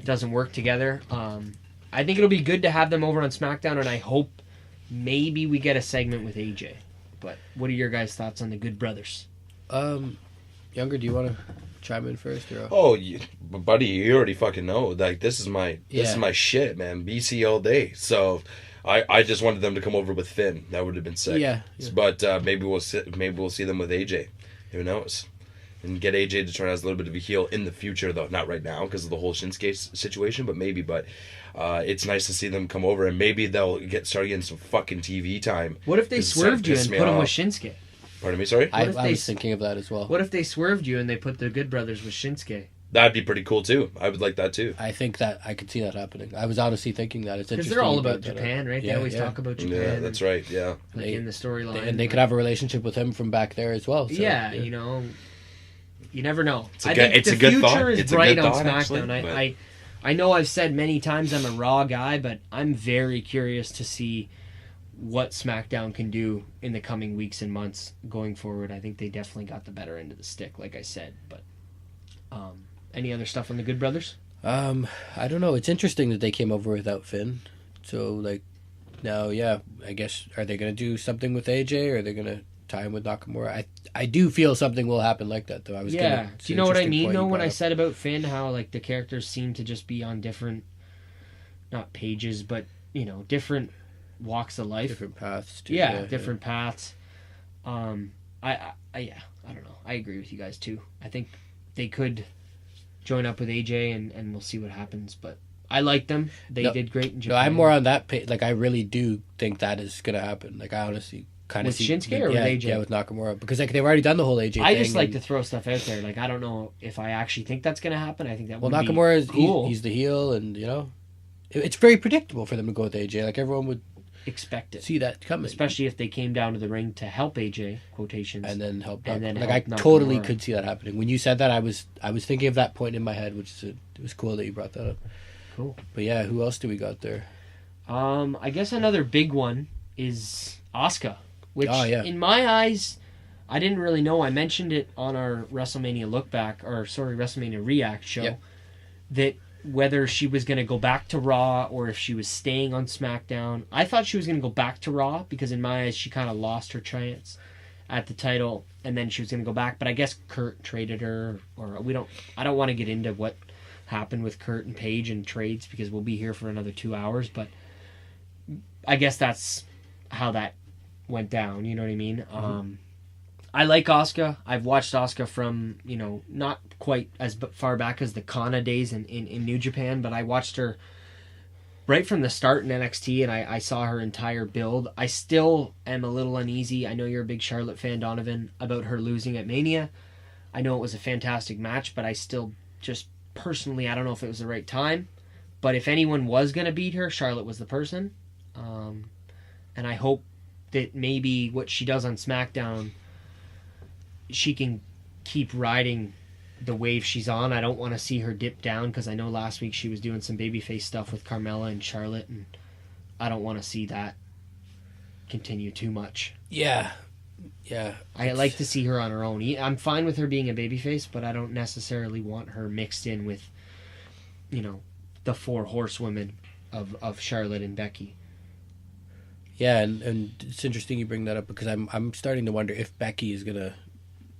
doesn't work together. I think it'll be good to have them over on SmackDown, and I hope maybe we get a segment with AJ. But what are your guys' thoughts on the Good Brothers? Younger, do you want to chime in first? Or? Oh, buddy, you already fucking know. Like this is my shit, man. BC all day. So I just wanted them to come over with Finn. That would have been sick. Yeah. But maybe we'll see them with AJ. Who knows? And get AJ to turn as a little bit of a heel in the future, though. Not right now because of the whole Shinsuke situation, but maybe. But it's nice to see them come over, and maybe they'll start getting some fucking TV time. What if they swerved you and put them with Shinsuke? Pardon me, sorry? I was thinking of that as well. What if they swerved you and they put the Good Brothers with Shinsuke? That'd be pretty cool, too. I would like that, too. I think that I could see that happening. I was honestly thinking that. It's interesting. Because they're all about Japan, right? They always talk about Japan. Yeah, that's right, yeah. Like in the storyline. And they could have a relationship with him from back there as well. So, you never know. I think the future is bright on SmackDown. I know I've said many times I'm a Raw guy, but I'm very curious to see what SmackDown can do in the coming weeks and months going forward. I think they definitely got the better end of the stick, like I said. But any other stuff on the Good Brothers? I don't know. It's interesting that they came over without Finn. So like now, yeah, I guess are they gonna do something with AJ or are they gonna tie him with Nakamura? I do feel something will happen like that though. Do you know what I mean though when I said about Finn, how like the characters seem to just be on different, not pages, but different walks of life, different paths. Too. Yeah, different paths. I don't know. I agree with you guys too. I think they could join up with AJ and we'll see what happens. But I like them. They did great in Japan. No, I'm more on that page. Like I really do think that is gonna happen. Like I honestly kind of see Shinsuke or with AJ. Yeah, with Nakamura because like they've already done the whole AJ thing. I just like to throw stuff out there. Like I don't know if I actually think that's gonna happen. I think that would Nakamura is cool. He's the heel, and it's very predictable for them to go with AJ. Like everyone would expect it, see that coming, especially if they came down to the ring to help AJ quotations and then help. I totally could see that happening. When you said that, I was thinking of that point in my head, which is it was cool that you brought that up. Cool. But yeah, who else do we got there? I guess another big one is Asuka, which in my eyes, I didn't really know. I mentioned it on our WrestleMania WrestleMania React show that whether she was going to go back to Raw or if she was staying on SmackDown. I thought she was going to go back to Raw because in my eyes she kind of lost her chance at the title and then she was going to go back. But I guess Kurt traded her, or I don't want to get into what happened with Kurt and Paige and trades because we'll be here for another 2 hours. But I guess that's how that went down. You know what I mean? Mm-hmm. I like Asuka. I've watched Asuka from, not quite as far back as the Kana days in New Japan, but I watched her right from the start in NXT, and I saw her entire build. I still am a little uneasy. I know you're a big Charlotte fan, Donovan, about her losing at Mania. I know it was a fantastic match, but I still just personally, I don't know if it was the right time. But if anyone was going to beat her, Charlotte was the person. And I hope that maybe what she does on SmackDown, she can keep riding the wave she's on. I don't want to see her dip down because I know last week she was doing some babyface stuff with Carmella and Charlotte, and I don't want to see that continue too much. Yeah. I like to see her on her own. I'm fine with her being a babyface, but I don't necessarily want her mixed in with, the four horsewomen of Charlotte and Becky. Yeah, and it's interesting you bring that up because I'm starting to wonder if Becky is gonna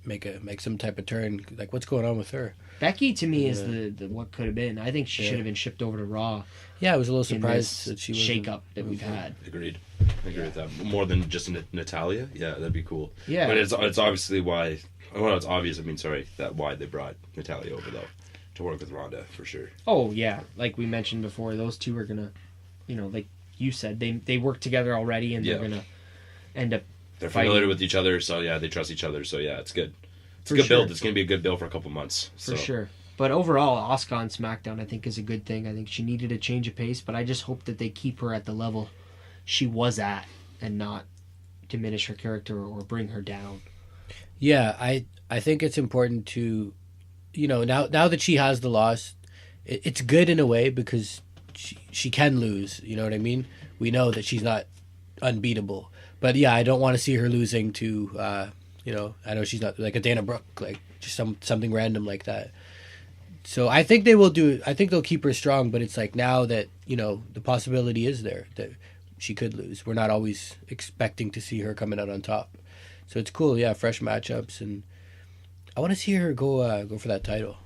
make some type of turn. Like, what's going on with her? Becky to me is the what could have been. I think she should have been shipped over to Raw. Yeah, I was a little surprised that she was shake-up that we've had. Agreed. I agree with that. More than just Natalia. Yeah, that'd be cool. Yeah, but it's obviously why. Well, it's obvious. That why they brought Natalia over though to work with Ronda for sure. Oh yeah, like we mentioned before, those two are gonna, like you said, they work together already, and they're gonna end up. They're familiar with each other, so yeah, they trust each other, so yeah, it's good. It's a good build. It's going to be a good build for a couple months. For sure. But overall, Asuka on SmackDown, I think, is a good thing. I think she needed a change of pace, but I just hope that they keep her at the level she was at and not diminish her character or bring her down. Yeah, I think it's important to, now that she has the loss, it's good in a way because she can lose. You know what I mean? We know that she's not unbeatable. But yeah, I don't want to see her losing to, I know she's not like a Dana Brooke, like just something random like that. So I think they will I think they'll keep her strong, but it's like now that, the possibility is there that she could lose. We're not always expecting to see her coming out on top. So it's cool, yeah, fresh matchups, and I want to see her go for that title.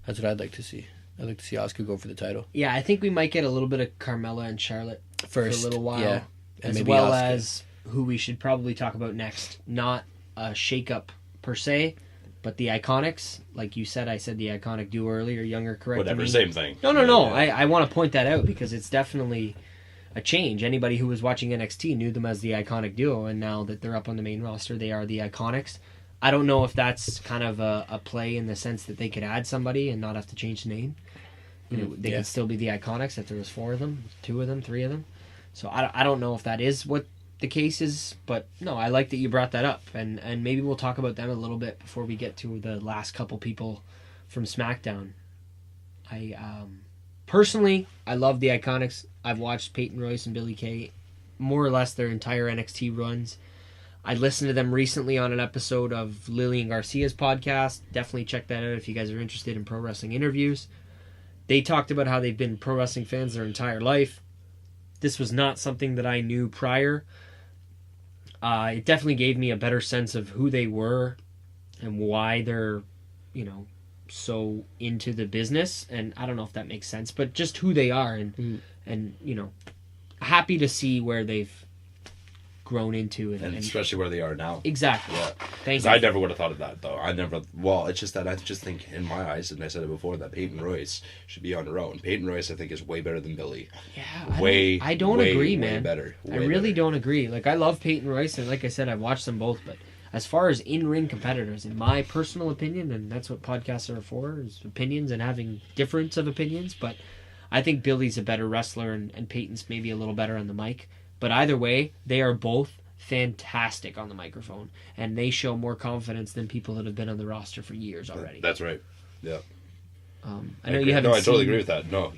That's what I'd like to see. I'd like to see Asuka go for the title. Yeah, I think we might get a little bit of Carmella and Charlotte first for a little while. Yeah. And as well Asuka. As who we should probably talk about next. Not a shake-up per se, but the Iconics. Like you said, I said the Iconic duo earlier. Younger corrected Whatever, me. Same thing. No. Yeah. I want to point that out because it's definitely a change. Anybody who was watching NXT knew them as the Iconic duo, and now that they're up on the main roster, they are the Iconics. I don't know if that's kind of a play in the sense that they could add somebody and not have to change the name. They could still be the Iconics if there was 4 of them, 2 of them, 3 of them. So I don't know if that is what the case is, but no, I like that you brought that up, and maybe we'll talk about them a little bit before we get to the last couple people from SmackDown. I personally, I love the Iconics. I've watched Peyton Royce and Billie Kay more or less their entire NXT runs. I listened to them recently on an episode of Lillian Garcia's podcast. Definitely check that out if you guys are interested in pro wrestling interviews. They talked about how they've been pro wrestling fans their entire life. This was not something that I knew prior. It definitely gave me a better sense of who they were and why they're, so into the business. And I don't know if that makes sense, but just who they are and happy to see where they've grown into and especially where they are now. Exactly. Yeah. Thank you. I never would have thought of that though. It's just that I just think in my eyes, and I said it before, that Peyton Royce should be on her own. Peyton Royce I think is way better than Billy. Yeah. I don't agree, man. Way better. I really don't agree. Like, I love Peyton Royce, and like I said, I've watched them both, but as far as in-ring competitors, in my personal opinion, and that's what podcasts are for, is opinions and having difference of opinions, but I think Billy's a better wrestler and Peyton's maybe a little better on the mic. But either way, they are both fantastic on the microphone, and they show more confidence than people that have been on the roster for years already. That's right. Yeah. I know you haven't. No, I totally agree with that. No,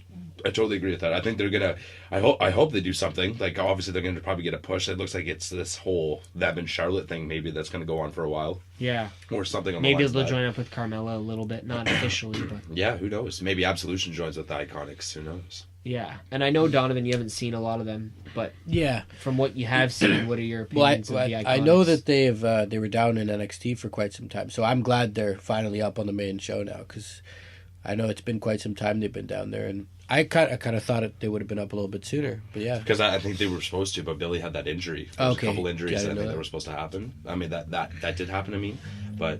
I totally agree with that. I think they're gonna. I hope they do something. Like, obviously they're gonna probably get a push. It looks like it's this whole them and Charlotte thing. Maybe that's gonna go on for a while. Yeah. Or something. On maybe the they'll join up with Carmella a little bit, not officially, but yeah, who knows? Maybe Absolution joins with the Iconics. Who knows? Yeah, and I know, Donovan, you haven't seen a lot of them, but yeah, from what you have seen, what are your opinions of the Iconics? I know that they were down in NXT for quite some time, so I'm glad they're finally up on the main show now, because I know it's been quite some time they've been down there, and I kind of thought they would have been up a little bit sooner, but yeah. Because I think they were supposed to, but Billy had that injury. There was a couple injuries that I think that were supposed to happen. I mean, that did happen to me, but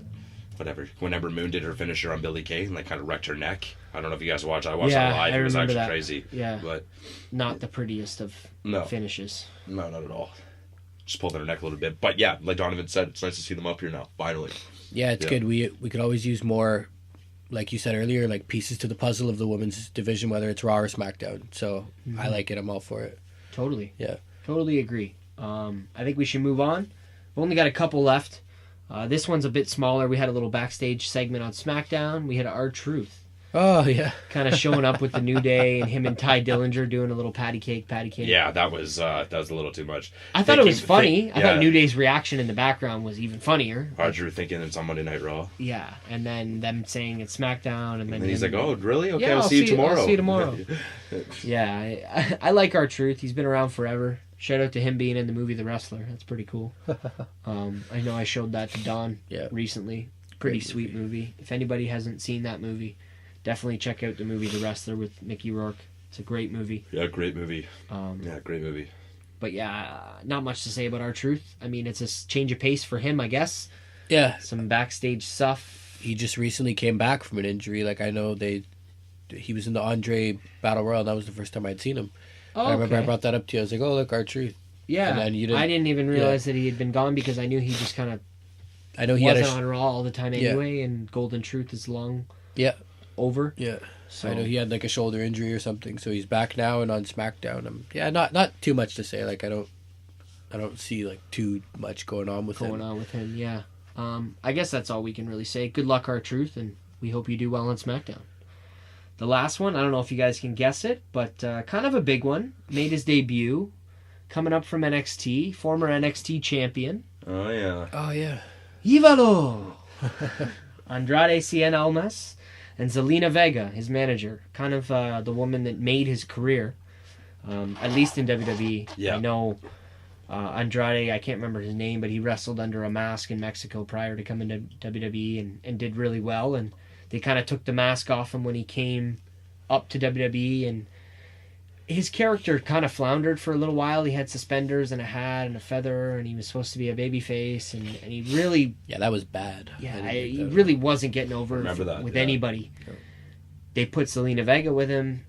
whatever. Whenever Moon did her finisher on Billie Kay and kind of wrecked her neck. I don't know if you guys watched. I watched it live. It was actually crazy. Yeah, but not the prettiest of finishes. No, not at all. Just pulled her neck a little bit, but yeah, like Donovan said, it's nice to see them up here now. Finally. Yeah, it's good. We could always use more, like you said earlier, like pieces to the puzzle of the women's division, whether it's Raw or SmackDown. So I like it. I'm all for it. Totally. Yeah. Totally agree. I think we should move on. We've only got a couple left. This one's a bit smaller. We had a little backstage segment on SmackDown. We had R-Truth. Oh, yeah. Kind of showing up with the New Day, and him and Ty Dillinger doing a little patty cake. Yeah, that was a little too much. I thought it was funny. I thought New Day's reaction in the background was even funnier. R-Truth thinking it's on Monday Night Raw. Yeah, and then them saying it's SmackDown, and then he's like, "Oh, really? Okay, yeah, I'll see you tomorrow." I'll see you tomorrow. Yeah, I like R-Truth. He's been around forever. Shout out to him being in the movie The Wrestler. That's pretty cool. I know I showed that to Don recently. Pretty sweet movie. If anybody hasn't seen that movie, definitely check out the movie The Wrestler with Mickey Rourke. It's a great movie. Yeah, great movie. Great movie. But yeah, not much to say about R-Truth. I mean, it's a change of pace for him, I guess. Yeah. Some backstage stuff. He just recently came back from an injury. Like, I know he was in the Andre Battle Royal. That was the first time I'd seen him. Oh, I remember I brought that up to you. I was like, "Oh, look, R-Truth." Yeah, and then I didn't even realize that he had been gone, because I knew he just kind of wasn't on Raw all the time anyway, and Golden Truth is long over. Yeah, so I know he had like a shoulder injury or something, so he's back now and on SmackDown. Not too much to say. Like, I don't see like too much going on with him. Yeah. I guess that's all we can really say. Good luck, R-Truth, and we hope you do well on SmackDown. The last one, I don't know if you guys can guess it, but kind of a big one. Made his debut, coming up from NXT, former NXT champion. Oh, yeah. Ívalo! Andrade Cien Almas and Zelina Vega, his manager. Kind of the woman that made his career, at least in WWE. Yeah. I know Andrade, I can't remember his name, but he wrestled under a mask in Mexico prior to coming to WWE and did really well, and they kind of took the mask off him when he came up to WWE, and his character kind of floundered for a little while. He had suspenders and a hat and a feather, and he was supposed to be a babyface, and he really... Yeah, that was bad. Yeah, he really wasn't getting over with anybody. Yeah. They put Zelina Vega with him,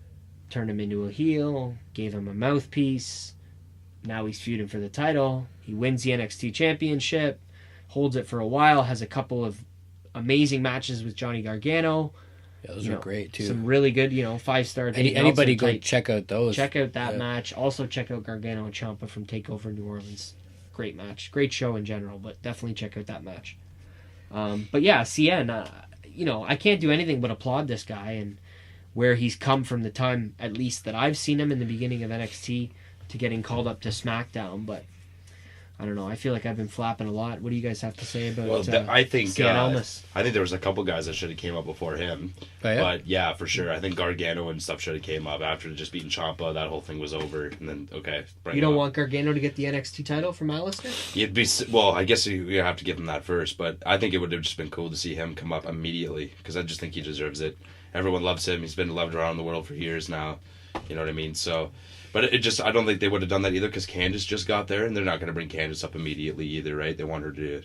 turned him into a heel, gave him a mouthpiece. Now he's feuding for the title. He wins the NXT Championship, holds it for a while, has a couple of amazing matches with Johnny Gargano. Yeah, those are great too. Some really good, 5-star. Anybody go check out those. Check out that match. Also check out Gargano and Ciampa from TakeOver New Orleans. Great match. Great show in general, but definitely check out that match. But yeah, Cien, I can't do anything but applaud this guy and where he's come from the time, at least that I've seen him in the beginning of NXT, to getting called up to SmackDown. But I don't know. I feel like I've been flapping a lot. What do you guys have to say about? I think Cien Almas? I think there was a couple guys that should have came up before him. Oh, yeah? But yeah, for sure. I think Gargano and stuff should have came up after just beating Ciampa. That whole thing was over, and then You don't want Gargano to get the NXT title from Alistair? It'd be I guess you have to give him that first, but I think it would have just been cool to see him come up immediately because I just think he deserves it. Everyone loves him. He's been loved around the world for years now. You know what I mean? So. But I don't think they would have done that either because Candice just got there, and they're not going to bring Candice up immediately either, right? They want her to,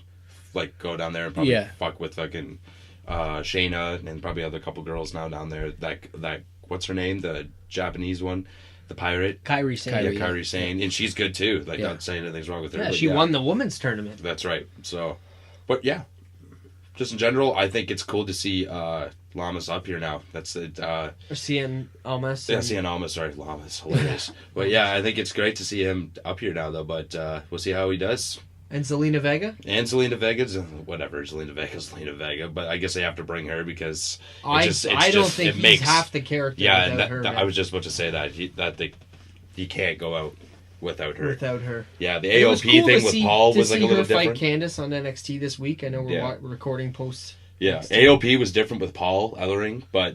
go down there and probably fuck with fucking Shayna and probably other couple girls now down there. That what's her name? The Japanese one, the pirate. Kairi Sane. Yeah, Kairi Sane, and she's good too. Not saying anything's wrong with her. Yeah, she won the women's tournament. That's right. So, but yeah, just in general, I think it's cool to see Lamas up here now. That's it. Or Cien Almas. Yeah, Cien Almas. Sorry, Lamas. Hilarious. But yeah, I think it's great to see him up here now, though. But we'll see how he does. And Zelina Vega. And Zelina Vega's whatever. Zelina Vega. But I guess they have to bring her because I don't think he's half the character. Yeah, and I was just about to say that he can't go out without her. Yeah, the AOP thing with Paul was like a little different. Fight Candice on NXT this week. I know we're recording post. Yeah, AOP was different with Paul Ellering, but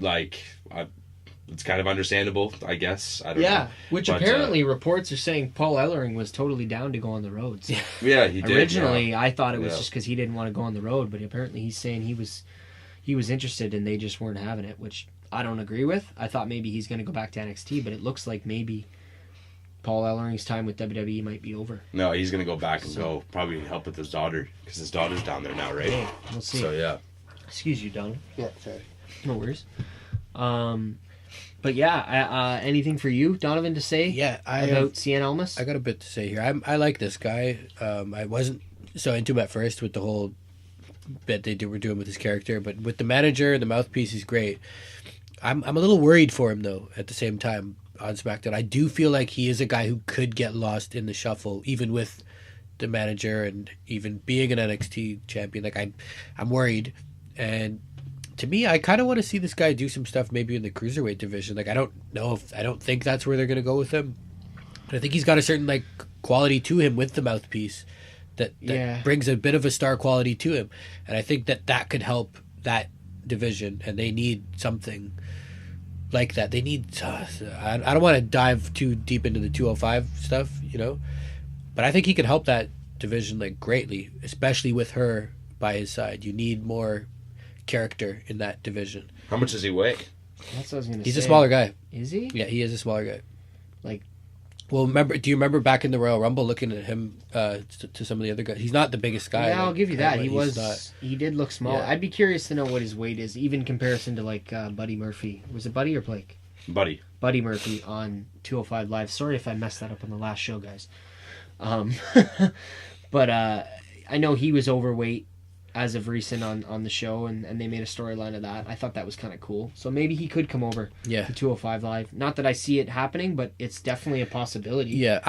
it's kind of understandable, I guess. I don't know. Yeah, which apparently reports are saying Paul Ellering was totally down to go on the road. So. Yeah, he did. Originally, I thought it was just because he didn't want to go on the road, but apparently he's saying he was interested and they just weren't having it, which I don't agree with. I thought maybe he's going to go back to NXT, but it looks like maybe Paul Ellering's time with WWE might be over. No, he's going to go back and go probably help with his daughter because his daughter's down there now, right? Okay, we'll see. So yeah. Excuse you, Donald. Yeah, sorry. No worries. But yeah, anything for you, Donovan, to say about Cien Almas? I got a bit to say here. I like this guy. I wasn't so into him at first with the whole bit they were doing with his character, but with the manager and the mouthpiece, he's great. I'm a little worried for him, though, at the same time on SmackDown. I do feel like he is a guy who could get lost in the shuffle, even with the manager and even being an NXT champion. Like, I'm worried. And to me, I kind of want to see this guy do some stuff maybe in the cruiserweight division. Like, I don't think that's where they're going to go with him. But I think he's got a certain, like, quality to him with the mouthpiece that brings a bit of a star quality to him. And I think that could help that division, and they need something like that. They need... I don't want to dive too deep into the 205 stuff, but I think he could help that division, like, greatly, especially with her by his side. You need more character in that division. How much does he weigh? That's what I was going to say. He's a smaller guy. Is he? Yeah, he is a smaller guy. Like... Well, do you remember back in the Royal Rumble looking at him to some of the other guys? He's not the biggest guy. Yeah, I'll give you that. He did look small. Yeah. I'd be curious to know what his weight is, even in comparison to like Buddy Murphy. Was it Buddy or Blake? Buddy Murphy on 205 Live. Sorry if I messed that up on the last show, guys. But I know he was overweight as of recent on the show, and they made a storyline of that. I thought that was kind of cool. So maybe he could come over to 205 Live. Not that I see it happening, but it's definitely a possibility. Yeah,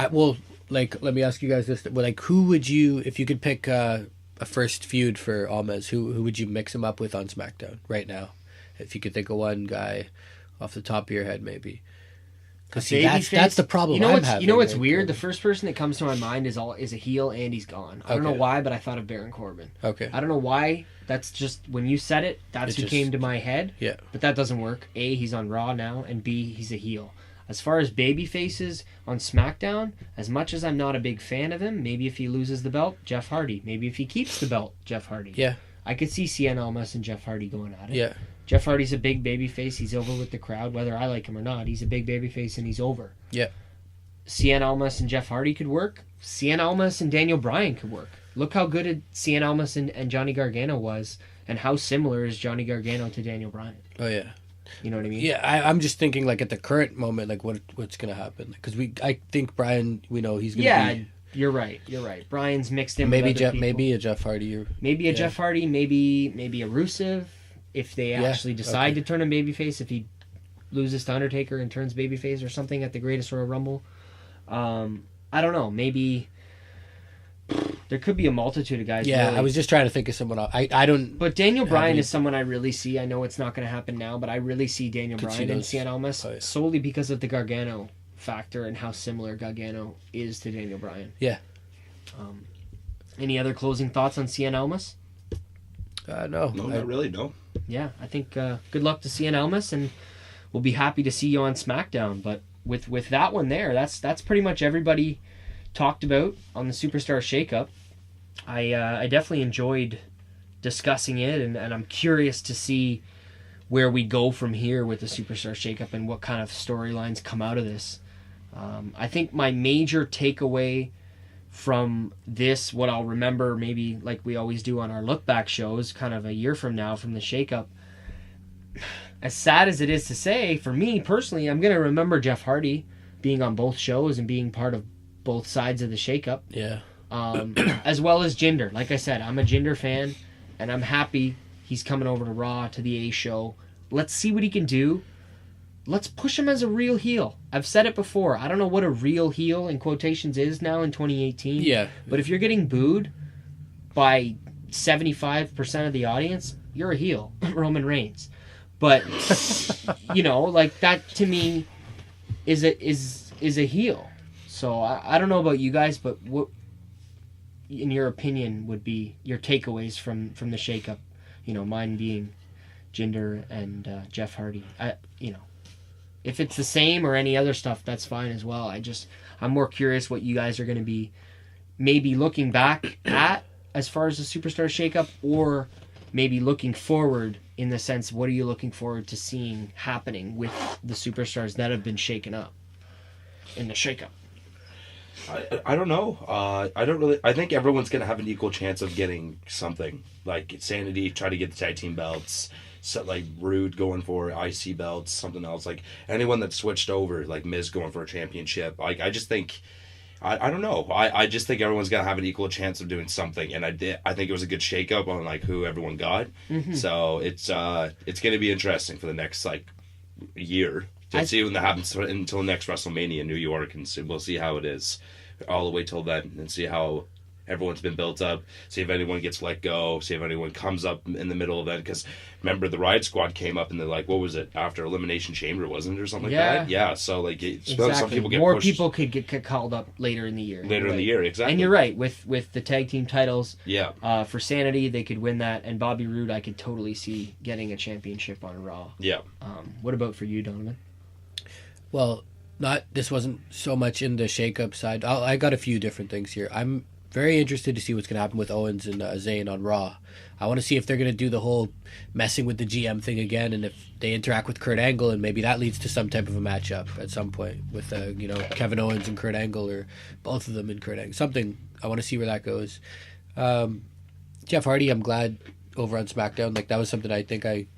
let me ask you guys this. Like, who would you, if you could pick a first feud for Almas, who would you mix him up with on SmackDown right now? If you could think of one guy off the top of your head, maybe. Because that's the problem. You know what's weird? The first person that comes to my mind is a heel, and he's gone. I don't know why, but I thought of Baron Corbin. Okay. I don't know why. That's just when you said it. That's who came to my head. Yeah. But that doesn't work. A, he's on Raw now, and B, he's a heel. As far as baby faces on SmackDown, as much as I'm not a big fan of him, maybe if he loses the belt, Jeff Hardy. Maybe if he keeps the belt, Jeff Hardy. Yeah. I could see Cien Almas and Jeff Hardy going at it. Yeah. Jeff Hardy's a big baby face. He's over with the crowd, whether I like him or not. He's a big baby face, and he's over. Yeah. Cien Almas and Jeff Hardy could work. Cien Almas and Daniel Bryan could work. Look how good Cien Almas and Johnny Gargano was, and how similar is Johnny Gargano to Daniel Bryan. Oh, yeah. You know what I mean? Yeah, I'm just thinking, like, at the current moment, like, what's going to happen? Because I think Bryan, we know he's going to be... Yeah, you're right. Bryan's mixed in maybe with other people. Maybe a Jeff Hardy. Maybe a Jeff Hardy, maybe a Rusev. If they actually decide to turn him babyface, if he loses to Undertaker and turns babyface or something at the Greatest Royal Rumble. I don't know. Maybe there could be a multitude of guys. Yeah, really. I was just trying to think of someone else. I don't... But Daniel Bryan is someone I really see. I know it's not going to happen now, but I really see Daniel Bryan and Cien Almas solely because of the Gargano factor and how similar Gargano is to Daniel Bryan. Yeah. Any other closing thoughts on Cien Almas? No. No, not really, no. Yeah, I think good luck to Cien Almas, and we'll be happy to see you on SmackDown. But with that one there, that's pretty much everybody talked about on the Superstar Shakeup. I definitely enjoyed discussing it, and I'm curious to see where we go from here with the Superstar Shakeup and what kind of storylines come out of this. I think my major takeaway from this, what I'll remember maybe like we always do on our look back shows kind of a year from now from the shakeup, as sad as it is to say, for me personally, I'm going to remember Jeff Hardy being on both shows and being part of both sides of the shakeup. Yeah. As well as Jinder. Like I said, I'm a Jinder fan, and I'm happy he's coming over to Raw, to the A show. Let's see what he can do. Let's push him as a real heel. I've said it before. I don't know what a real heel in quotations is now in 2018. Yeah. But if you're getting booed by 75% of the audience, you're a heel. Roman Reigns. But, like that to me is a heel. So I don't know about you guys, but what, in your opinion, would be your takeaways from the shakeup? Mine being Jinder and Jeff Hardy. If it's the same or any other stuff, that's fine as well. I'm more curious what you guys are going to be maybe looking back at as far as the Superstar Shakeup, or maybe looking forward in the sense, what are you looking forward to seeing happening with the superstars that have been shaken up in the shakeup? I don't know. I think everyone's going to have an equal chance of getting something. Like Sanity, try to get the tag team belts. So, like Rude going for IC belts, something else. Like anyone that switched over, like Miz going for a championship. Like I just think, I don't know. I just think everyone's gonna have an equal chance of doing something, and I think it was a good shakeup on like who everyone got. Mm-hmm. So it's gonna be interesting for the next like year to see when that happens until next WrestleMania in New York, and we'll see how it is all the way till then, and see how everyone's been built up, see if anyone gets let go, see if anyone comes up in the middle of it. Because remember, the Riot Squad came up and they're like, what was it, after Elimination Chamber, wasn't it, or something like that? Yeah, so like exactly. Some people get more pushed. People could get called up later in the year. Exactly. And you're right, with the tag team titles, yeah. For Sanity, they could win that, and Bobby Roode, I could totally see getting a championship on Raw. Yeah. What about for you, Donovan? Well, this wasn't so much in the shakeup side. I got a few different things here. I'm very interested to see what's going to happen with Owens and Zayn on Raw. I want to see if they're going to do the whole messing with the GM thing again, and if they interact with Kurt Angle, and maybe that leads to some type of a matchup at some point with Kevin Owens and Kurt Angle, or both of them and Kurt Angle. Something. I want to see where that goes. Jeff Hardy, I'm glad over on SmackDown. Like that was something I think I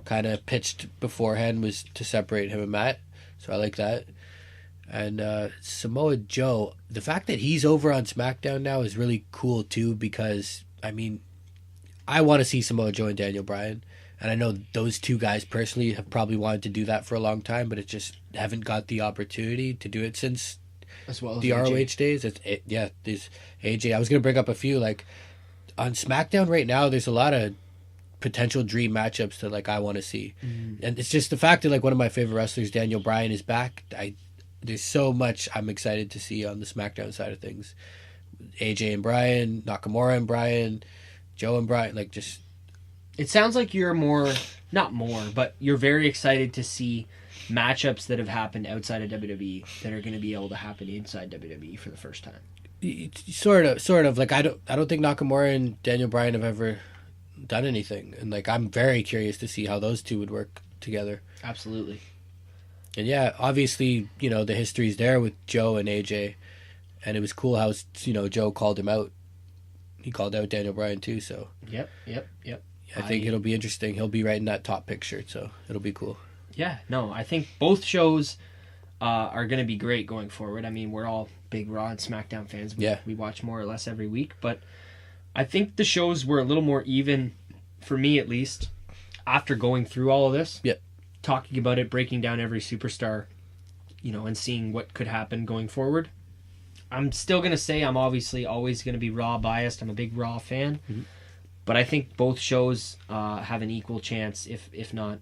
kind of pitched beforehand, was to separate him and Matt. So I like that. And Samoa Joe, the fact that he's over on SmackDown now is really cool too, because I want to see Samoa Joe and Daniel Bryan, and I know those two guys personally have probably wanted to do that for a long time, but it just haven't got the opportunity to do it since as well as the AJ. ROH days. There's AJ. I was gonna bring up a few, like on SmackDown right now. There's a lot of potential dream matchups that I want to see, and it's just the fact that one of my favorite wrestlers, Daniel Bryan, is back. There's so much I'm excited to see on the SmackDown side of things. AJ and Bryan, Nakamura and Bryan, Joe and Bryan, just... It sounds like you're but you're very excited to see matchups that have happened outside of WWE that are going to be able to happen inside WWE for the first time. Sort of. I don't think Nakamura and Daniel Bryan have ever done anything, and I'm very curious to see how those two would work together. Absolutely. And yeah, obviously, the history's there with Joe and AJ, and it was cool how, Joe called him out. He called out Daniel Bryan too, so. Yep. I think it'll be interesting. He'll be right in that top picture, so it'll be cool. Yeah, no, I think both shows are going to be great going forward. I mean, we're all big Raw and SmackDown fans. We watch more or less every week, but I think the shows were a little more even, for me at least, after going through all of this. Yeah. Talking about it, breaking down every superstar, and seeing what could happen going forward. I'm still going to say I'm obviously always going to be Raw biased. I'm a big Raw fan. Mm-hmm. But I think both shows have an equal chance, if not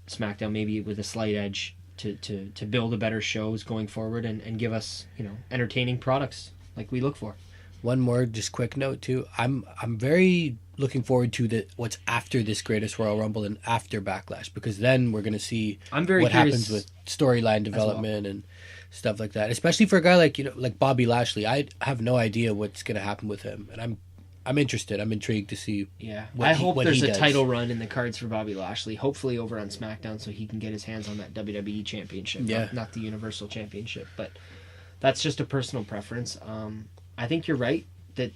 SmackDown, maybe with a slight edge, to build a better shows going forward and give us, entertaining products like we look for. One more just quick note too. I'm very looking forward to what's after this Greatest Royal Rumble and after Backlash, because then we're gonna see what happens with storyline development and stuff like that. Especially for a guy like Bobby Lashley. I have no idea what's gonna happen with him, and I'm interested. I'm intrigued to see. Yeah, I hope there's a title run in the cards for Bobby Lashley. Hopefully over on SmackDown, so he can get his hands on that WWE Championship. Yeah, not the Universal Championship, but that's just a personal preference. I think you're right that,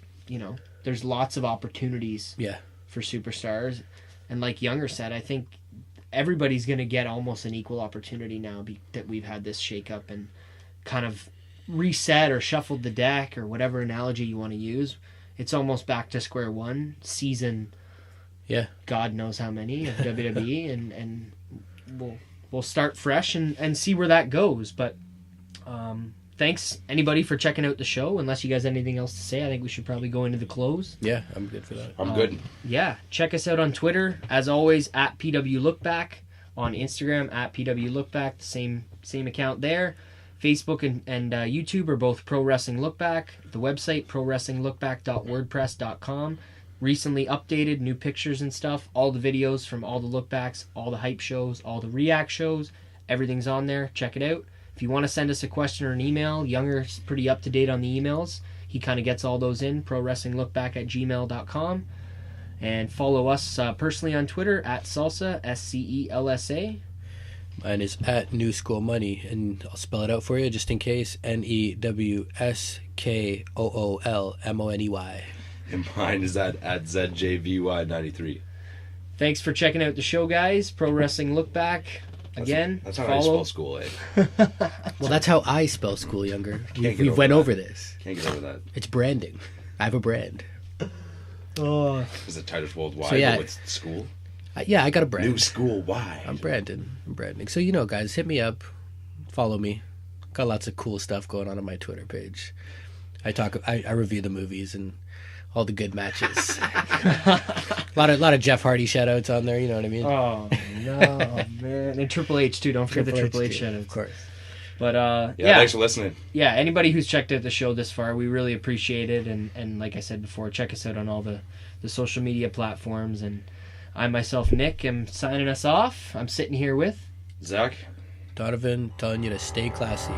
there's lots of opportunities for superstars. And like Younger said, I think everybody's going to get almost an equal opportunity now that we've had this shakeup and kind of reset or shuffled the deck or whatever analogy you want to use. It's almost back to square one, season God knows how many of WWE, and we'll start fresh and see where that goes. But thanks, anybody, for checking out the show. Unless you guys have anything else to say, I think we should probably go into the close. Yeah, I'm good for that. I'm good. Yeah, check us out on Twitter, as always, at PW Lookback. On Instagram, at PW Lookback, the same account there. Facebook and YouTube are both Pro Wrestling Lookback. The website, prowrestlinglookback.wordpress.com. Recently updated, new pictures and stuff. All the videos from all the lookbacks, all the hype shows, all the react shows. Everything's on there. Check it out. If you want to send us a question or an email, Younger's pretty up to date on the emails. He kind of gets all those in, prowrestlinglookback@gmail.com. And follow us personally on Twitter at Salsa, SCELSA. Mine is at New School Money, and I'll spell it out for you just in case. NEWSKOOLMONEY. And mine is at ZJVY93. Thanks for checking out the show, guys. Pro Wrestling Lookback. Again, that's how follow. I spell school, eh? Well, that's how I spell school, Younger. We went over this. Can't get over that. It's branding. I have a brand. Oh, Is it Titus Worldwide? So, yeah. With school? I got a brand. New School Wide. I'm branding. So, guys, hit me up. Follow me. Got lots of cool stuff going on my Twitter page. I review the movies and all the good matches. a lot of Jeff Hardy shout-outs on there, you know what I mean? Oh, no, man. And Triple H, too. Don't forget the Triple H shout-outs. Of course. But, yeah, thanks for listening. Yeah, anybody who's checked out the show this far, we really appreciate it. And like I said before, check us out on all the social media platforms. And I, myself, Nick, am signing us off. I'm sitting here with Zach. Donovan, telling you to stay classy.